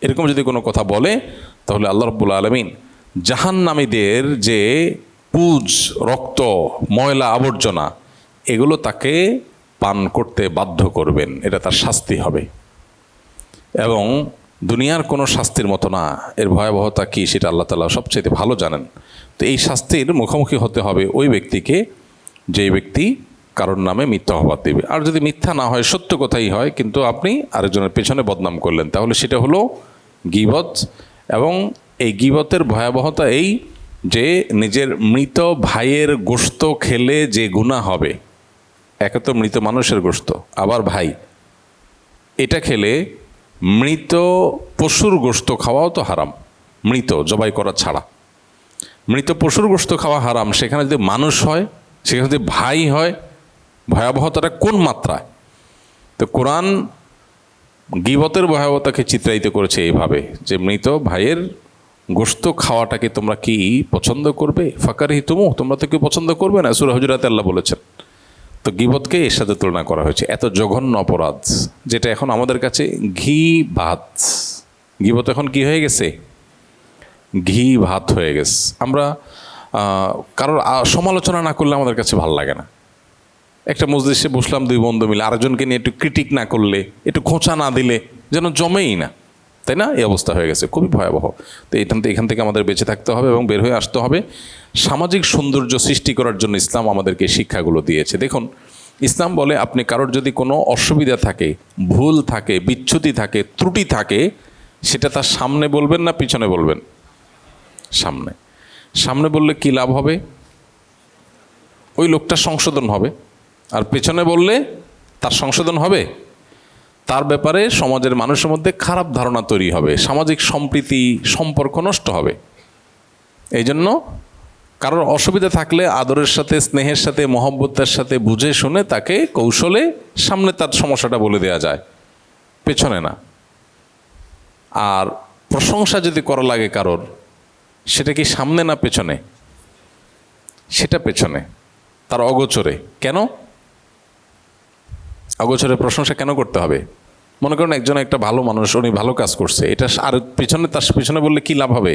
এরকম যদি কোনো কথা বলে, তাহলে আল্লাহ রাব্বুল আলামিন জাহান্নামীদের যে পুজ, রক্ত, ময়লা, আবর্জনা, এগুলো তাকে পান করতে বাধ্য করবেন। এটা তার শাস্তি হবে, এবং দুনিয়ার কোনো শাস্তির মতো না। এর ভয়াবহতা কী সেটা আল্লাহ তাআলা সবচেয়ে ভালো জানেন। তো এই শাস্তির মুখোমুখি হতে হবে ওই ব্যক্তিকে, যেই ব্যক্তি কারোর নামে মিথ্যা অপবাদ দেবে। আর যদি মিথ্যা না হয়, সত্য কথাই হয়, কিন্তু আপনি আরেকজনের পেছনে বদনাম করলেন, তাহলে সেটা হলো গীবত। এবং এই গীবতের ভয়াবহতা এই যে নিজের মৃত ভাইয়ের গোশত খেলে যে গুনাহ হবে, একে তো মৃত মানুষের গোশত, আবার ভাই, এটা খেলে মৃত পশুর গোশত খাওয়াও তো হারাম, মৃত জবাই করা ছাড়া। মৃত পশুর গোশত খাওয়া হারাম, সেখানে যদি মানুষ হয়, সেখানে যদি ভাই হয়, ভয়াবহতাটা কোন মাত্রায়! তো কোরআন গীবতের ভয়াবহতাকে চিত্রায়িত করেছে এইভাবে যে মৃত ভাইয়ের গোশত খাওয়াটাকে তোমরা কি পছন্দ করবে? ফাকারিহতুমু, তোমরা তো কেউ পছন্দ করবে না। সূরা হুজুরাতে আল্লাহ বলেছেন। তো গীবতকে এর সাথে তুলনা করা হয়েছে। এত জঘন্য অপরাধ, যেটা এখন আমাদের কাছে ঘি ভাত। গীবত এখন কি হয়ে গেছে? ঘি ভাত হয়ে গেছে। আমরা কারোর সমালোচনা না করলে আমাদের কাছে ভালো লাগে না। একটা মজলিসে বসলাম দুই বন্ধু মিলে, আরেকজনকে নিয়ে একটু ক্রিটিক না করলে, একটু খোঁচা না দিলে যেন জমেই না, তাই না? এই অবস্থা হয়ে গেছে, খুবই ভয়াবহ। তো এখান থেকে আমাদের বেঁচে থাকতে হবে এবং বের হয়ে আসতে হবে। সামাজিক সৌন্দর্য সৃষ্টি করার জন্য ইসলাম আমাদেরকে শিক্ষাগুলো দিয়েছে। দেখুন, ইসলাম বলে আপনি কারোর যদি কোনো অসুবিধা থাকে, ভুল থাকে, বিচ্যুতি থাকে, ত্রুটি থাকে, সেটা তার সামনে বলবেন না পিছনে বলবেন? সামনে। সামনে বললে কি লাভ হবে? ওই লোকটার সংশোধন হবে। আর পেছনে বললে তার সংশোধন হবে? তার ব্যাপারে সমাজের মানুষের মধ্যে খারাপ ধারণা তৈরি হবে, সামাজিক সম্প্রীতি, সম্পর্ক নষ্ট হবে। এই জন্য কারোর অসুবিধা থাকলে আদরের সাথে, স্নেহের সাথে, মহব্বতের সাথে বুঝে শুনে তাকে কৌশলে সামনে তার সমস্যাটা বলে দেওয়া যায়, পেছনে না। আর প্রশংসা যদি করা লাগে কারোর, সেটা কি সামনে না পেছনে? সেটা পেছনে, তার অগোচরে। কেন অগোচরে প্রশংসা কেন করতে হবে? মনে করেন একজন একটা ভালো মানুষ, উনি ভালো কাজ করছে, এটা আর পেছনে, তার পেছনে বললে কি লাভ হবে?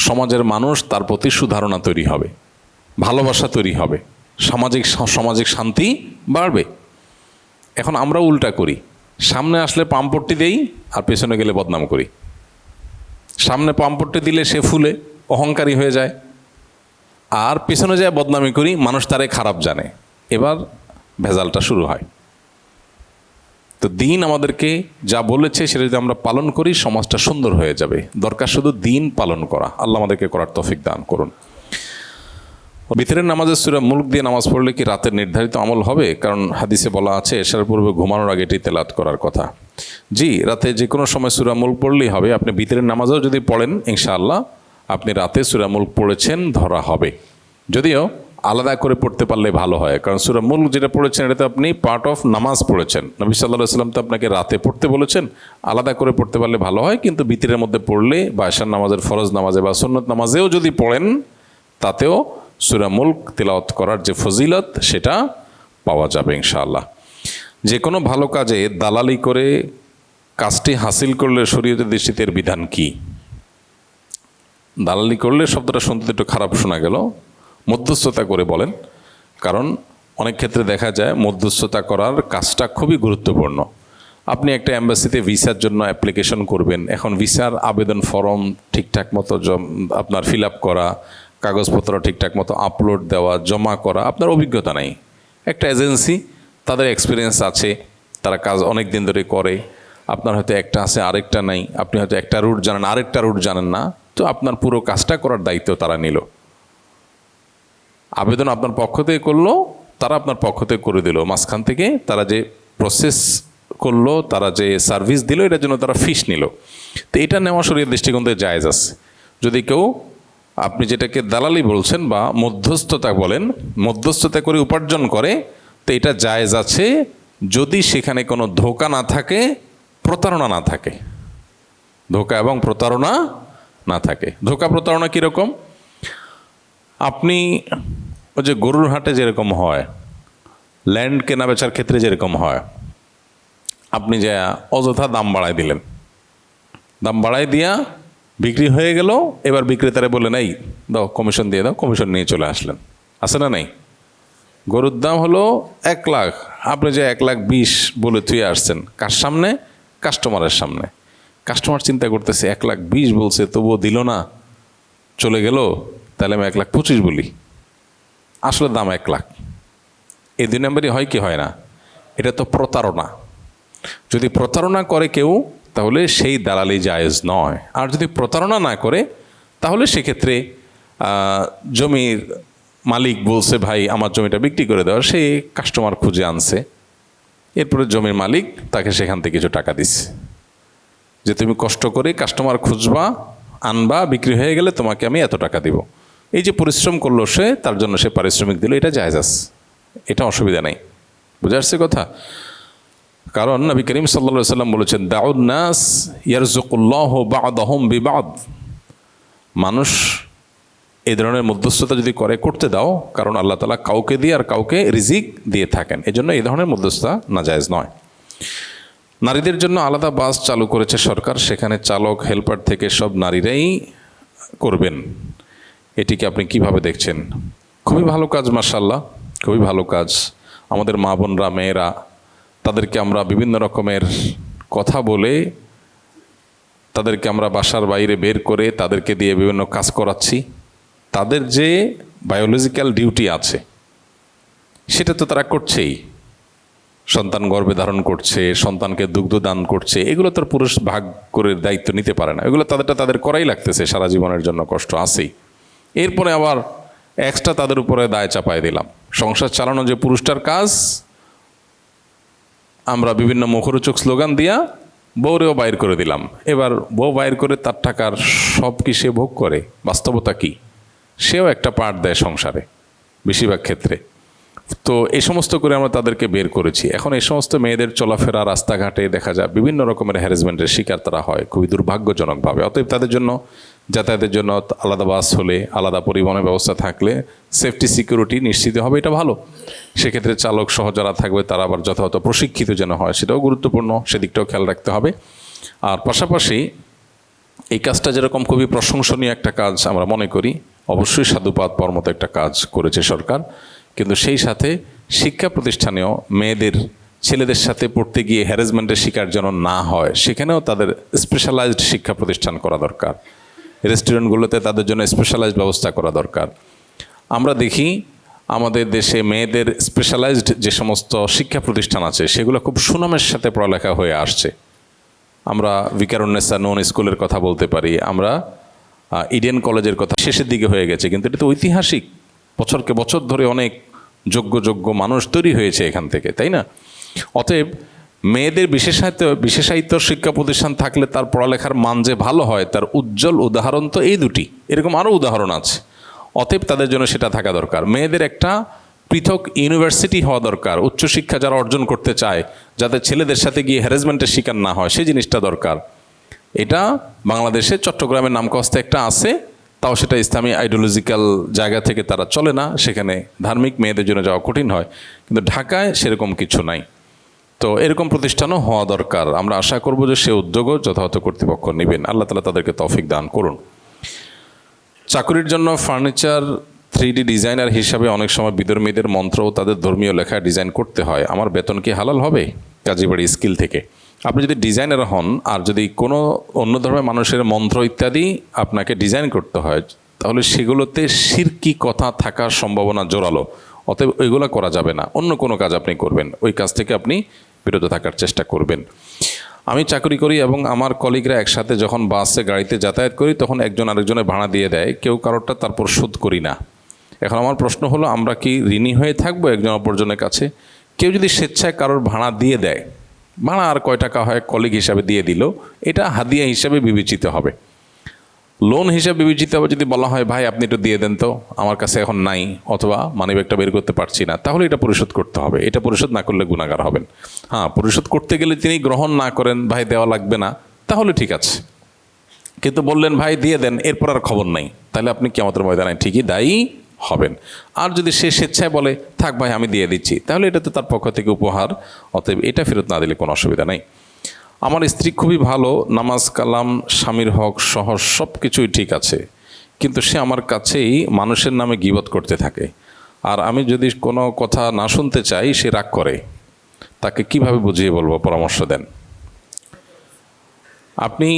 সমাজের মানুষ তার প্রতি সুধারণা তৈরি হবে, ভালোবাসা তৈরি হবে, সামাজিক শান্তি বাড়বে। এখন আমরা উল্টা করি, সামনে আসলে পাম্পট্টি দেই আর পেছনে গেলে বদনাম করি। সামনে পাম্পট্টি দিলে সে ফুলে, অহংকারী হয়ে যায়, আর পিছনে যায় বদনামি করি, মানুষ তারে খারাপ জানে, এবার ভেজালটা শুরু হয়। তো দিন আমাদেরকে যা বলেছে সেটা যদি আমরা পালন করি সমাজটা সুন্দর হয়ে যাবে। দরকার শুধু দিন পালন করা। আল্লাহ আমাদেরকে করার তৌফিক দান করুন। বিতরের নামাজের সূরা মুলক দিয়ে নামাজ পড়লে কি রাতের নির্ধারিত আমল হবে? কারণ হাদিসে বলা আছে এশার পূর্বে ঘুমানোর আগে এটি তেলাওয়াত করার কথা। জি, রাতে যে কোনো সময় সূরা মুলক পড়লেই হবে। আপনি বিতরের নামাজও যদি পড়েন ইনশাআল্লাহ আপনি রাতে সূরা মুলক পড়েছেন ধরা হবে। যদিও আলাদা করে পড়তে পারলে ভালো হয়, কারণ সূরা মুলক যেটা পড়েছেন এটা তো আপনি পার্ট অফ নামাজ পড়েছেন। নবী সাল্লাল্লাহু আলাইহি ওয়াসাল্লাম তো আপনাকে রাতে পড়তে বলেছেন, আলাদা করে পড়তে পারলে ভালো হয়। কিন্তু বিতরের মধ্যে পড়লে বা এশার নামাজের ফরজ নামাজে বা সুন্নত নামাজেও যদি পড়েন তাতেও সূরা মুলক তিলাওয়াত করার যে ফজিলত সেটা পাওয়া যাবে ইনশাআল্লাহ। যে কোনো ভালো কাজে দালালি করে কাজটি হাসিল করলে শরীয়তের দৃষ্টিতে এর বিধান কি? দালালি করলে শব্দটা শুনতে একটু খারাপ শোনা গেল, মধ্যস্থতা করে বলেন। কারণ অনেক ক্ষেত্রে দেখা যায় মধ্যস্থতা করার কাজটা খুবই গুরুত্বপূর্ণ। আপনি একটা অ্যাম্বাসিতে ভিসার জন্য অ্যাপ্লিকেশন করবেন, এখন ভিসার আবেদন ফর্ম ঠিকঠাক মতো আপনার ফিল আপ করা, কাগজপত্র ঠিকঠাক মতো আপলোড দেওয়া, জমা করা, আপনার অভিজ্ঞতা নেই। একটা এজেন্সি, তাদের এক্সপিরিয়েন্স আছে, তারা কাজ অনেক দিন ধরে করে, আপনার হয়তো একটা আছে আরেকটা নাই, আপনি হয়তো একটা রুট জানেন আরেকটা রুট জানেন না, তো আপনার পুরো কাজটা করার দায়িত্ব তারা নিল। আবেদন আপনার পক্ষ থেকে করলো, তারা আপনার পক্ষ থেকে করে দিল, মাঝখান থেকে তারা যে প্রসেস করলো, তারা যে সার্ভিস দিল, এটার জন্য তারা ফিস নিল। তো এটা নেওয়া শরীয়তের দৃষ্টিকোণ থেকে জায়েজ আছে। যদি কেউ আপনি যেটাকে দালালি বলছেন বা মধ্যস্থতা বলেন, মধ্যস্থতা করে উপার্জন করে, তো এটা জায়েজ আছে যদি সেখানে কোনো ধোঁকা না থাকে, প্রতারণা না থাকে। ধোঁকা এবং প্রতারণা না থাকে। ধোঁকা প্রতারণা কীরকম? আপনি ওই যে গরুর হাটে যেরকম হয়, ল্যান্ড কেনা বেচার ক্ষেত্রে যেরকম হয়, আপনি যে অযথা দাম বাড়ায় দিলেন, দাম বাড়ায় দিয়া বিক্রি হয়ে গেল, এবার বিক্রেতারা বললেন এই দাও কমিশন দিয়ে দাও, কমিশন নিয়ে চলে আসলেন। আছে না নেই? গরুর দাম হলো 1 লাখ, আপনি যে 1,20,000 বলে থুয়ে আসছেন, কার সামনে? কাস্টমারের সামনে। কাস্টমার চিন্তা করতেছে 1,20,000 বলছে তবুও দিল না, চলে গেল, তাহলে আমি 1,25,000 বলি, আসলে দাম 1 লাখ। এই 2 নম্বরই হয় কি হয় না? এটা তো প্রতারণা। যদি প্রতারণা করে কেউ তাহলে সেই দালালি জায়েজ নয়। আর যদি প্রতারণা না করে তাহলে সেক্ষেত্রে জমির মালিক বলছে ভাই আমার জমিটা বিক্রি করে দেওয়ার, সে কাস্টমার খুঁজে আনছে, এরপরে জমির মালিক তাকে সেখান থেকে কিছু টাকা দিচ্ছে যে তুমি কষ্ট করে কাস্টমার খুঁজবা, আনবা, বিক্রি হয়ে গেলে তোমাকে আমি এত টাকা দিব। এই যে পরিশ্রম করলো সে, তার জন্য সে পারিশ্রমিক দিল, এটা জায়েজ আছে, এটা অসুবিধা নেই। বুঝে আসছে কথা? কারণ নবী করিম সাল্লাল্লাহু আলাইহি ওয়াসাল্লাম বলেছেন দাউন নাস ইয়ারযুকুল্লাহু বা'দাহুম বিবা'দ। মানুষ এই ধরনের মধ্যস্থতা যদি করতে দাও, কারণ আল্লাহ তাআলা কাউকে দিয়ে আর কাউকে রিজিক দিয়ে থাকেন, এজন্য এই ধরনের মধ্যস্থতা নাজায়েজ নয়। নারীদের জন্য আলাদা বাস চালু করেছে সরকার, সেখানে চালক হেল্পার থেকে সব নারীরাই করবেন। এটিকে আপনি কিভাবে দেখছেন? খুবই ভালো কাজ, মাশাআল্লাহ, খুবই ভালো কাজ। আমাদের মা বোনরা, মেয়েরা, তাদেরকে আমরা বিভিন্ন রকমের কথা বলে, তাদেরকে আমরা বাসার বাইরে বের করে তাদেরকে দিয়ে বিভিন্ন কাজ করাচ্ছি। তাদের যে বায়োলজিক্যাল ডিউটি আছে সেটা তো তারা করছেই। সন্তান গর্ভে ধারণ করছে, সন্তানকে দুগ্ধ দান করছে, এগুলো তো পুরুষ ভাগ করে দায়িত্ব নিতে পারে না, এগুলো তাদের করাই লাগতেছে, সারা জীবনের জন্য কষ্ট আছেই। এরপরে আবার এক্সট্রা তাদের উপরে দায় চাপায় দিলাম। সংসার চালানো যে পুরুষটার কাজ, আমরা বিভিন্ন মুখরোচক স্লোগান দিয়া বউরেও বাইর করে দিলাম। এবার বউ বাইর করে তার টাকার সব কি সে ভোগ করে? বাস্তবতা কি? সেও একটা পার্ট দেয় সংসারে বেশিরভাগ ক্ষেত্রে। তো এই সমস্ত করে আমরা তাদেরকে বের করেছি। এখন এই সমস্ত মেয়েদের চলাফেরা, রাস্তাঘাটে দেখা যায় বিভিন্ন রকমের হ্যারাসমেন্টের শিকার তারা হয় খুবই দুর্ভাগ্যজনকভাবে। অতএব তাদের জন্য যাতায়াতের জন্য আলাদা বাস হলে, আলাদা পরিবহনের ব্যবস্থা থাকলে সেফটি সিকিউরিটি নিশ্চিত হবে, এটা ভালো। সেক্ষেত্রে চালক সহ যারা থাকবে তারা আবার যথাযথ প্রশিক্ষিত যেন হয়, সেটাও গুরুত্বপূর্ণ, সেদিকটাও খেয়াল রাখতে হবে। আর পাশাপাশি এই কাজটা যেরকম খুবই প্রশংসনীয় একটা কাজ আমরা মনে করি, অবশ্যই সাধুবাদ পাওয়ার মতো একটা কাজ করেছে সরকার, কিন্তু সেই সাথে শিক্ষা প্রতিষ্ঠানেও মেয়েদের ছেলেদের সাথে পড়তে গিয়ে হ্যারাসমেন্টের শিকার যেন না হয়, সেখানেও তাদের স্পেশালাইজড শিক্ষা প্রতিষ্ঠান করা দরকার। রেস্টুরেন্টগুলোতে তাদের জন্য স্পেশালাইজড ব্যবস্থা করা দরকার। আমরা দেখি আমাদের দেশে মেয়েদের স্পেশালাইজড যে সমস্ত শিক্ষা প্রতিষ্ঠান আছে সেগুলো খুব সুনামের সাথে পড়ালেখা হয়ে আসছে। আমরা ভিকারুন্নেসা নন স্কুলের কথা বলতে পারি, আমরা ইডেন কলেজের কথা শেষের দিকে হয়ে গেছে, কিন্তু এটা তো ঐতিহাসিক, বছরকে বছর ধরে অনেক যোগ্য মানুষ তৈরি হয়েছে এখান থেকে, তাই না? অতএব মেয়েদের বিশেষায়িত শিক্ষা প্রতিষ্ঠান থাকলে তার পড়ালেখার মান যে ভালো হয় তার উজ্জ্বল উদাহরণ তো এই দুটি, এরকম আরও উদাহরণ আছে। অতএব তাদের জন্য সেটা থাকা দরকার। মেয়েদের একটা পৃথক ইউনিভার্সিটি হওয়া দরকার, উচ্চশিক্ষা যারা অর্জন করতে চায় যাতে ছেলেদের সাথে গিয়ে হ্যারাসমেন্টের শিকার না হয়, সেই জিনিসটা দরকার। এটা বাংলাদেশে চট্টগ্রামের নামকাস্তে একটা আছে, তাও সেটা ইসলামী আইডিওলজিক্যাল জায়গা থেকে তারা চলে না, সেখানে ধার্মিক মেয়েদের জন্য যাওয়া কঠিন হয়, কিন্তু ঢাকায় সেরকম কিছু নাই। তো এরকম প্রতিষ্ঠানও হওয়া দরকার। আমরা আশা করব যে সে উদ্যোগও যথাযথ কর্তৃপক্ষ নেবেন। আল্লাহ তাআলা তাদেরকে তৌফিক দান করুন। চাকুরির জন্য ফার্নিচার 3D ডিজাইনার হিসাবে অনেক সময় বিধর্মীদের মন্ত্র ও তাদের ধর্মীয় লেখা ডিজাইন করতে হয়। আমার বেতন কি হালাল হবে কাজীবাড়ি স্কিল থেকে? আপনি যদি ডিজাইনার হন আর যদি কোনো অন্য ধর্মের মানুষের মন্ত্র ইত্যাদি আপনাকে ডিজাইন করতে হয়, তাহলে সেগুলোতে শিরকি কথা থাকার সম্ভাবনা জোরালো। অতএব ওইগুলো করা যাবে না। অন্য কোনো কাজ আপনি করবেন, ওই কাজ থেকে আপনি বিরত থাকার চেষ্টা করবেন। আমি চাকরি করি এবং আমার কলিগরা একসাথে যখন বাসে গাড়িতে যাতায়াত করি তখন একজন আরেকজনের ভাড়া দিয়ে দেয়, কেউ কারোরটা তারপর শোধ করি না। এখন আমার প্রশ্ন হলো, আমরা কি ঋণী হয়ে থাকবো একজন অপরজনের কাছে? কেউ যদি স্বেচ্ছায় কারোর ভাড়া দিয়ে দেয়, ভাড়া আর কয় টাকা হয় কলিগ হিসাবে দিয়ে দিল, এটা হাদিয়া হিসাবে বিবেচিত হবে। লোন হিসাবে বিবেচিত হবে যদি বলা হয় ভাই আপনি একটু দিয়ে দেন তো, আমার কাছে এখন নাই, অথবা মানিব্যাগটা বের করতে পারছি না, তাহলে এটা পরিশোধ করতে হবে। এটা পরিশোধ না করলে গুনাহগার হবেন। হ্যাঁ, পরিশোধ করতে গেলে তিনি গ্রহণ না করেন, ভাই দেওয়া লাগবে না, তাহলে ঠিক আছে। কিন্তু বললেন ভাই দিয়ে দেন, এরপর আর খবর নাই, তাহলে আপনি কিয়ামতের ময়দানে ঠিকই দায়ী হবেন। আর যদি সে স্বেচ্ছায় বলে থাক ভাই আমি দিয়ে দিচ্ছি, তাহলে এটা তো তার পক্ষ থেকে উপহার, অতএব এটা ফেরত না দিলে কোনো অসুবিধা নেই। আমার স্ত্রী খুবই ভালো, নামাজ কালাম স্বামীর হক সহ সব কিছুই ঠিক আছে, কিন্তু সে আমার কাছেই মানুষের নামে গীবত করতে থাকে, আর আমি যদি কোনো কথা না শুনতে চাই সে রাগ করে। তাকে কিভাবে বুঝিয়ে বলবো, পরামর্শ দেন। আপনি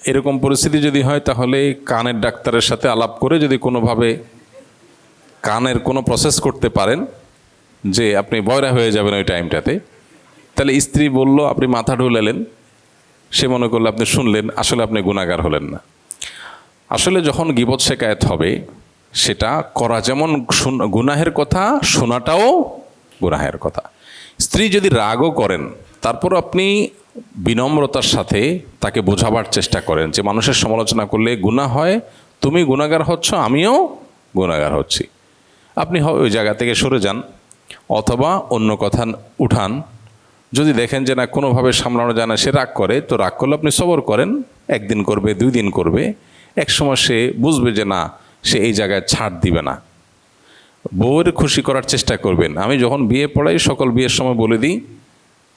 এরকম পরিস্থিতি যদি হয় তাহলে কানের ডাক্তারের সাথে আলাপ করে যদি কোনোভাবে কানের কোনো প্রসেস করতে পারেন যে আপনি বয়রা হয়ে যাবেন ওই টাইমটাতে, তাহলে স্ত্রী বলল আপনি মাথা ঢুলালেন, সে মনে করলে আপনি শুনলেন, আসলে আপনি গুনাহগার হলেন না। আসলে যখন গীবত শেকায়েত হবে সেটা করা যেমন গুনাহের কথা, শোনাটাও গুনাহের কথা। স্ত্রী যদি রাগও করেন তারপর আপনি বিনম্রতার সাথে তাকে বোঝাবার চেষ্টা করেন যে মানুষের সমালোচনা করলে গুনাহ হয়, তুমি গুনাহগার হচ্ছ, আমিও গুনাহগার হচ্ছি, আপনি ওই জায়গা থেকে সরে যান অথবা অন্য কথা উঠান। যদি দেখেন যে না কোনোভাবে সামলানো যায় না, সে রাগ করে, তো রাগ করলে আপনি সবর করেন, একদিন করবে, 2 দিন করবে, এক সময় সে বুঝবে যে না সে এই জায়গায় ছাড় দিবে না। বউয়ের খুশি করার চেষ্টা করবেন। আমি যখন বিয়ে পড়াই সকল বিয়ের সময় বলে দিই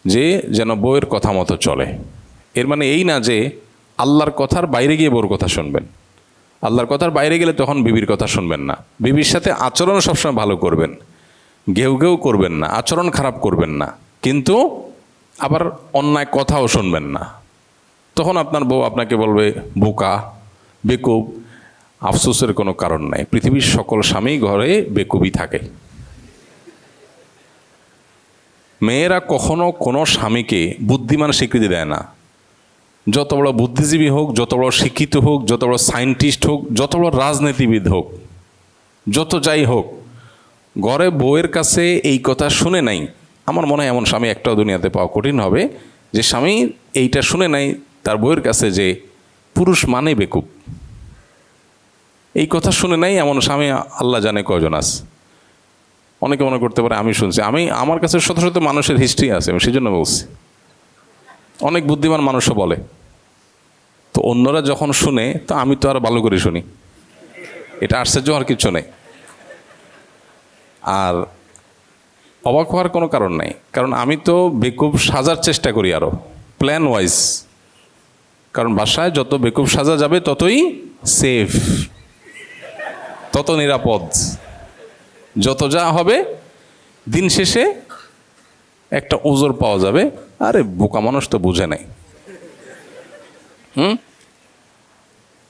যে যেন বউয়ের কথা মতো চলে। এর মানে এই না যে আল্লাহর কথার বাইরে গিয়ে বউর কথা শুনবেন। আল্লাহর কথার বাইরে গেলে তখন বিবির কথা শুনবেন না। বিবির সাথে আচরণ সবসময় ভালো করবেন, ঘেউ ঘেউ করবেন না, আচরণ খারাপ করবেন না, কিন্তু আবার অন্যায় কথাও শুনবেন না। তখন আপনার বউ আপনাকে বলবে বোকা, বেকুব। আফসোসের কোনো কারণ নাই, পৃথিবীর সকল স্বামী ঘরে বেকুবই থাকে। মেয়েরা কখনো কোনো স্বামীকে বুদ্ধিমান স্বীকৃতি দেয় না। যত বড় বুদ্ধিজীবী হোক, যত বড় শিক্ষিত হোক, যত বড় সায়েন্টিস্ট হোক, যত বড় রাজনীতিবিদ হোক, যত যাই হোক, ঘরে বউয়ের কাছে এই কথা শুনে নাই, আমার মনে হয় এমন স্বামী একটাও দুনিয়াতে পাওয়া কঠিন হবে যে স্বামী এইটা শুনে নাই তার বউয়ের কাছে যে পুরুষ মানে বেকুব। এই কথা শুনে নাই এমন স্বামী আল্লাহ জানে কয়জন আছে। অনেকে মনে করতে পারে আমি শুনছি, আমার কাছে শত শত মানুষের হিস্ট্রি আছে, আমি সেই জন্য বলছি। অনেক বুদ্ধিমান মানুষও বলে, তো অন্যরা যখন শুনে তো আমি তো আরো ভালো করে শুনি, এটা আশ্চর্য হওয়ার কিছু নেই। আর অবাক হওয়ার কোনো কারণ নাই, কারণ আমি তো বেকুব সাজার চেষ্টা করি আরো প্ল্যান ওয়াইজ। কারণ বাসায় যত বেকুব সাজা যাবে ততই সেফ, তত নিরাপদ, যত যা হবে দিন শেষে একটা ওজোর পাওয়া যাবে। আরে বোকা মানুষ তো বুঝে নাই।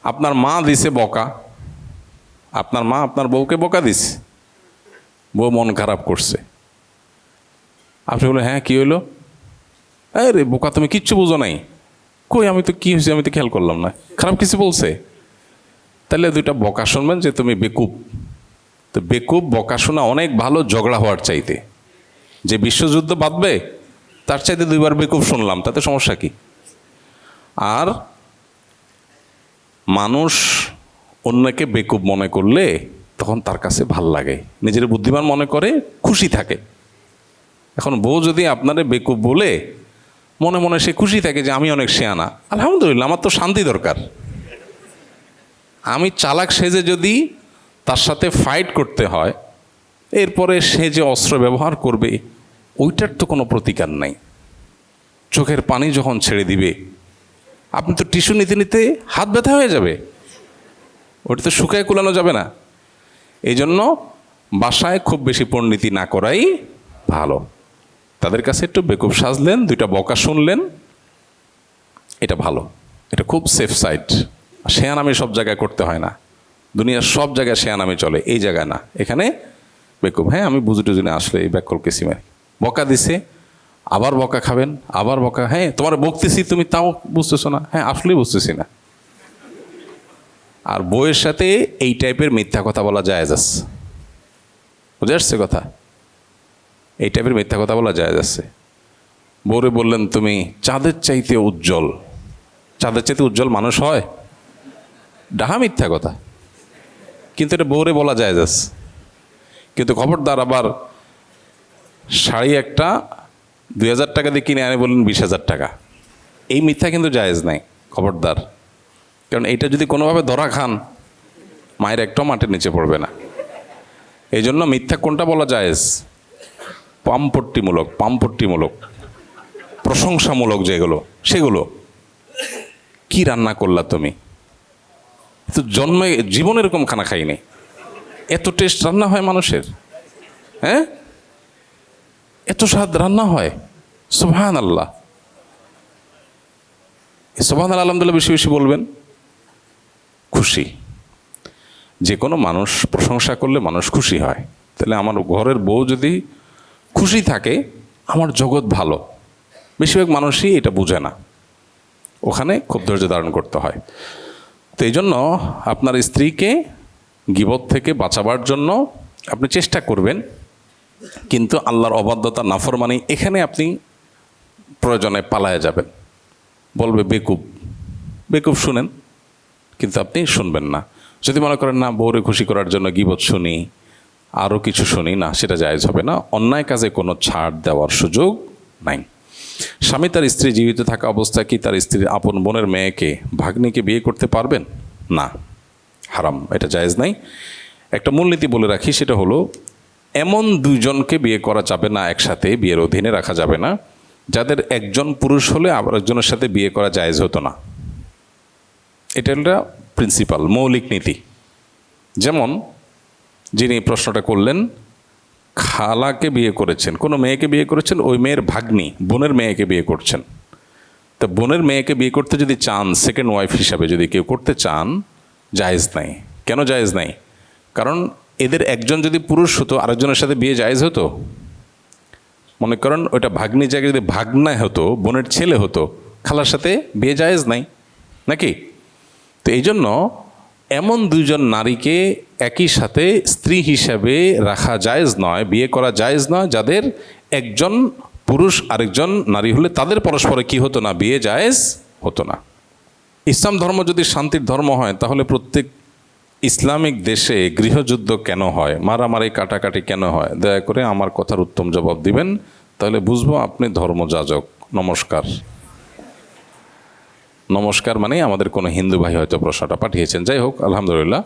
আপনার মা দিছে বকা, আপনার মা আপনার বউকে বকা দিছে, বউ মন খারাপ করছে, আপনি বলে হ্যাঁ কী হইলো, রে বোকা তুমি কিচ্ছু বুঝো নাই, কই আমি তো কী হয়েছে আমি তো খেয়াল করলাম না, খারাপ কিছু বলছে, তাহলে দুইটা বকা শুনবেন যে তুমি বেকুব। তো বেকুব বকা শোনা অনেক ভালো ঝগড়া হওয়ার চাইতে। যে বিশ্বযুদ্ধ বাঁধবে তার চাইতে দুইবার বেকুব শুনলাম, তাতে সমস্যা কি? আর মানুষ অন্যকে বেকুব মনে করলে তখন তার কাছে ভাল লাগে, নিজের বুদ্ধিমান মনে করে, খুশি থাকে। এখন বউ যদি আপনারে বেকুব বলে মনে মনে সে খুশি থাকে যে আমি অনেক শেয়ানা, আলহামদুলিল্লাহ, আমার তো শান্তি দরকার। আমি চালাক সেজে যদি তার সাথে ফাইট করতে হয়, এরপরে সে যে অস্ত্র ব্যবহার করবে ওইটার তো কোনো প্রতিকার নাই। চোখের পানি যখন ছেড়ে দিবে, আপনি তো টিস্যু নিতে নিতে হাত ব্যথা হয়ে যাবে, ওটা তো শুকায় কুলানো যাবে না। এই জন্য বাসায় খুব বেশি পণ্ডিতি না করাই ভালো। তাদের কাছে একটু বেকুব সাজলেন, দুইটা বকা শুনলেন, এটা ভালো, এটা খুব সেফ সাইড। শেয়ানামি সব জায়গায় করতে হয় না, দুনিয়ার সব জায়গায় শেয়ানামি চলে, এই জায়গায় না। এখানে বেকুব, হ্যাঁ আমি বুঝি টুঝি না, আসলে এই ব্যাকল কিসিমারি, বকা দিছে, আবার বকা খাবেন, আবার বকা, হ্যাঁ তোমার বকতেছি তুমি তাও বুঝতেছো না, হ্যাঁ আসলেই বুঝতেছি না। আর বউয়ের সাথে এই টাইপের মিথ্যা কথা বলা জায়েজ আছে, বুঝে আসছে কথা? এই টাইপের মিথ্যা কথা বলা জায়েজ আছে। বউরে বললেন তুমি চাঁদের চাইতে উজ্জ্বল, চাঁদের চাইতে উজ্জ্বল মানুষ হয়? ডাহা মিথ্যা কথা, কিন্তু এটা বউরে বলা জায়েজ আছে। কিন্তু খবরদার আবার শাড়ি একটা 2000 টাকা দিয়ে কিনে আনে বললেন 20,000 টাকা, এই মিথ্যা কিন্তু জায়েজ নাই, খবরদার। কারণ এইটা যদি কোনোভাবে ধরা খান, মায়ের একটাও মাটির নিচে পড়বে না। এই জন্য মিথ্যা কোনটা বলা জায়েজ? পামপট্টিমূলক, প্রশংসামূলক যেগুলো, সেগুলো। কি রান্না করলা তুমি, তো জন্মে জীবনে এরকম খানা খাইনি, এত টেস্ট রান্না হয় মানুষের, হ্যাঁ এত স্বাদ রান্না হয়, সুবহানাল্লাহ। সুবহানাল্লাহ আলহামদুলিল্লাহ বেশি বেশি বলবেন, খুশি। যে কোনো মানুষ প্রশংসা করলে মানুষ খুশি হয়। তাহলে আমার ঘরের বউ যদি খুশি থাকে, আমার জগৎ ভালো। বেশিরভাগ মানুষই এটা বুঝে না, ওখানে খুব ধৈর্য ধারণ করতে হয়। তো এই জন্য আপনার স্ত্রীকে গীবত থেকে বাঁচাবার জন্য আপনি চেষ্টা করবেন, কিন্তু আল্লাহর অবাধ্যতা নাফরমানি এখানে আপনি প্রয়োজনে পালায়ে যাবেন। বলবে বেকুব শুনেন, কিন্তু আপনি শুনবেন না। যদি মনে করেন না বউরে খুশি করার জন্য গীবত শুনি, আরও কিছু শুনি, না সেটা জায়েজ হবে না। অন্যায় কাজে কোনো ছাড় দেওয়ার সুযোগ নাই। স্বামী তার স্ত্রী জীবিত থাকা অবস্থায় কি তার স্ত্রীর আপন বোনের মেয়েকে, ভাগ্নিকে বিয়ে করতে পারবেন? না, হারাম, এটা জায়েজ নাই। একটা মূলনীতি বলে রাখি, সেটা হলো এমন দুইজনকে বিয়ে করা যাবে না, একসাথে বিয়ের অধীনে রাখা যাবে না, যাদের একজন পুরুষ হলে আবার একজনের সাথে বিয়ে করা জায়েজ হতো না। এটা একটা প্রিন্সিপাল, মৌলিক নীতি। যেমন যিনি প্রশ্নটা করলেন, খালাকে বিয়ে করেছেন, কোনো মেয়েকে বিয়ে করেছেন, ওই মেয়ের ভাগ্নি বোনের মেয়েকে বিয়ে করছেন। তো বোনের মেয়েকে বিয়ে করতে যদি চান, সেকেন্ড ওয়াইফ হিসাবে যদি কেউ করতে চান, জায়েজ নাই। কেন জায়েজ নাই? কারণ এদের একজন যদি পুরুষ হতো, আরেকজনের সাথে বিয়ে জায়েজ হতো? মনে করেন ওইটা ভাগ্নি জায়গায় যদি ভাগনা হতো, বোনের ছেলে হতো, খালার সাথে বিয়ে জায়েজ নাই নাকি? তো এই জন্য এমন দুইজন নারীকে একই সাথে স্ত্রী হিসাবে রাখা জায়েজ নয়, বিয়ে করা জায়েজ নয়, যাদের একজন পুরুষ আরেকজন নারী হলে তাদের পরস্পরে কি হতো না, বিয়ে জায়েজ হতো না। ইসলাম ধর্ম যদি শান্তির ধর্ম হয়, তাহলে প্রত্যেক ইসলামিক দেশে গৃহযুদ্ধ কেন হয়, মারামারি কাটাকাটি কেন হয়? দয়া করে আমার কথার উত্তম জবাব দিবেন, তাহলে বুঝবো আপনি ধর্মযাজক। নমস্কার মানে আমাদের কোনো হিন্দু ভাই হয়তো প্রশ্নটা পাঠিয়েছেন। যাই হোক, আলহামদুলিল্লাহ,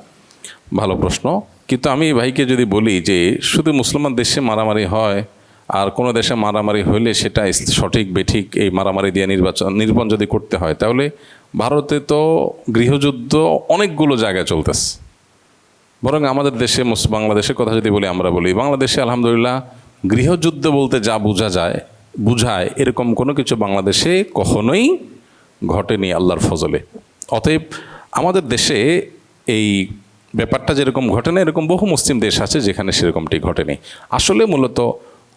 ভালো প্রশ্ন। কিন্তু আমি এই ভাইকে যদি বলি যে শুধু মুসলমান দেশে মারামারি হয়, আর কোনো দেশে মারামারি হইলে সেটা সঠিক বেঠিক এই মারামারি দিয়ে নির্বাচন যদি করতে হয়, তাহলে ভারতে তো গৃহযুদ্ধ অনেকগুলো জায়গায় চলতেছে। বরং আমাদের দেশে, বাংলাদেশের কথা যদি বলি, আমরা বলি বাংলাদেশে আলহামদুলিল্লাহ গৃহযুদ্ধ বলতে যা বুঝায় এরকম কোনো কিছু বাংলাদেশে কখনোই ঘটেনি আল্লাহর ফজলে। অতএব আমাদের দেশে এই ব্যাপারটা যেরকম ঘটে না, এরকম বহু মুসলিম দেশ আছে যেখানে সেরকমটি ঘটেনি। আসলে মূলত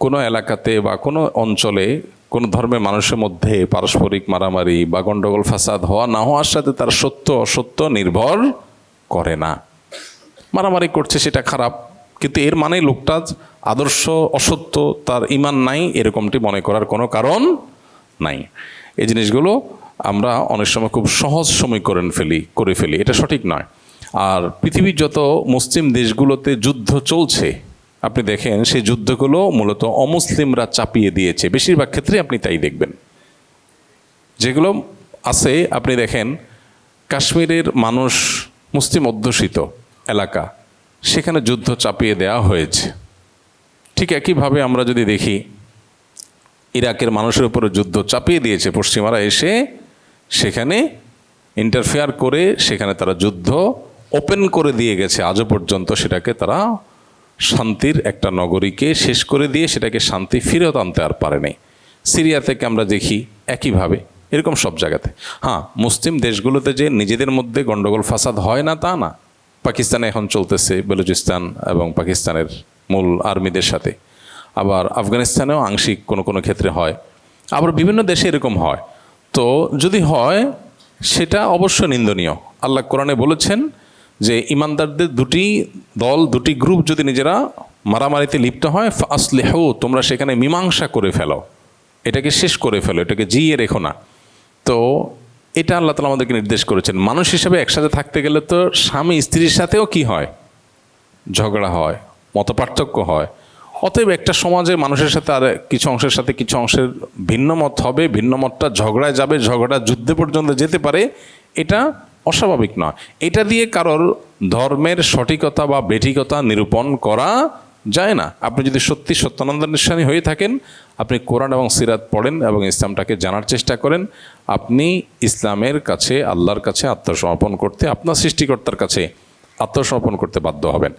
কোনো এলাকাতে বা কোনো অঞ্চলে কোনো ধর্মের মানুষের মধ্যে পারস্পরিক মারামারি বা গণ্ডগোল ফাসাদ হওয়া না হওয়ার সাথে তার সত্য অসত্য নির্ভর করে না। মারামারি করছে সেটা খারাপ, কিন্তু এর মানে লোকটা আদর্শ অসত্য, তার ঈমান নাই, এরকমটি মনে করার কোনো কারণ নাই। এই জিনিসগুলো আমরা অনেক সময় খুব সহজ সমীকরণ করে ফেলি, এটা সঠিক নয়। আর পৃথিবীর যত মুসলিম দেশগুলোতে যুদ্ধ চলছে আপনি দেখেন, সেই যুদ্ধগুলো মূলত অমুসলিমরা চাপিয়ে দিয়েছে, বেশিরভাগ ক্ষেত্রে আপনি তাই দেখবেন। যেগুলো আছে আপনি দেখেন, কাশ্মীরের মানুষ মুসলিম অধ্যুষিত এলাকা, সেখানে যুদ্ধ চাপিয়ে দেওয়া হয়েছে। ঠিক একইভাবে আমরা যদি দেখি, ইরাকের মানুষের উপরে যুদ্ধ চাপিয়ে দিয়েছে পশ্চিমারা এসে, সেখানে ইন্টারফেয়ার করে সেখানে তারা যুদ্ধ ওপেন করে দিয়ে গেছে। আজও পর্যন্ত সেটাকে তারা শান্তির একটা নগরীকে শেষ করে দিয়ে সেটাকে শান্তি ফিরত আনতে আর পারে নাই। সিরিয়া থেকে আমরা দেখি একইভাবে, এরকম সব জায়গাতে। হ্যাঁ, মুসলিম দেশগুলোতে যে নিজেদের মধ্যে গণ্ডগোল ফাসাদ হয় না তা না। পাকিস্তানে এখন চলতেছে বেলুচিস্তান এবং পাকিস্তানের মূল আর্মিদের সাথে, আবার আফগানিস্তানেও আংশিক কোনো কোনো ক্ষেত্রে হয়, আবার বিভিন্ন দেশে এরকম হয়। তো যদি হয় সেটা অবশ্য নিন্দনীয়। আল্লাহ কোরআনে বলেছেন যে ইমানদারদের দুটি দল, দুটি গ্রুপ যদি নিজেরা মারামারিতে লিপ্ত হয়, ফাসলিহু, তোমরা সেখানে মীমাংসা করে ফেলো, এটাকে শেষ করে ফেলো, এটাকে জিয়ে রেখো না। তো এটা আল্লাহ তাআলা আমাদেরকে নির্দেশ করেছেন। মানুষ হিসেবে একসাথে থাকতে গেলে তো স্বামী স্ত্রীর সাথেও কি হয়, ঝগড়া হয়, মতপার্থক্য হয়। অতএব একটা সমাজে মানুষের সাথে আর কিছু অংশের সাথে কিছু অংশের ভিন্ন মত হবে, ভিন্ন মতটা ঝগড়ায় যাবে, ঝগড়া যুদ্ধে পর্যন্ত যেতে পারে, এটা অস্বাভাবিক নয়। এটা দিয়ে কারোর ধর্মের সঠিকতা বা বেঠিকতা নিরূপণ করা যায় না। আপনি যদি সত্যি সত্যানন্দ নিঃসারী হয়ে থাকেন, আপনি কোরআন এবং সিরাত পড়েন এবং ইসলামটাকে জানার চেষ্টা করেন, আপনি ইসলামের কাছে, আল্লাহর কাছে আত্মসমর্পণ করতে, আপনার সৃষ্টিকর্তার কাছে আত্মসমর্পণ করতে বাধ্য হবেন।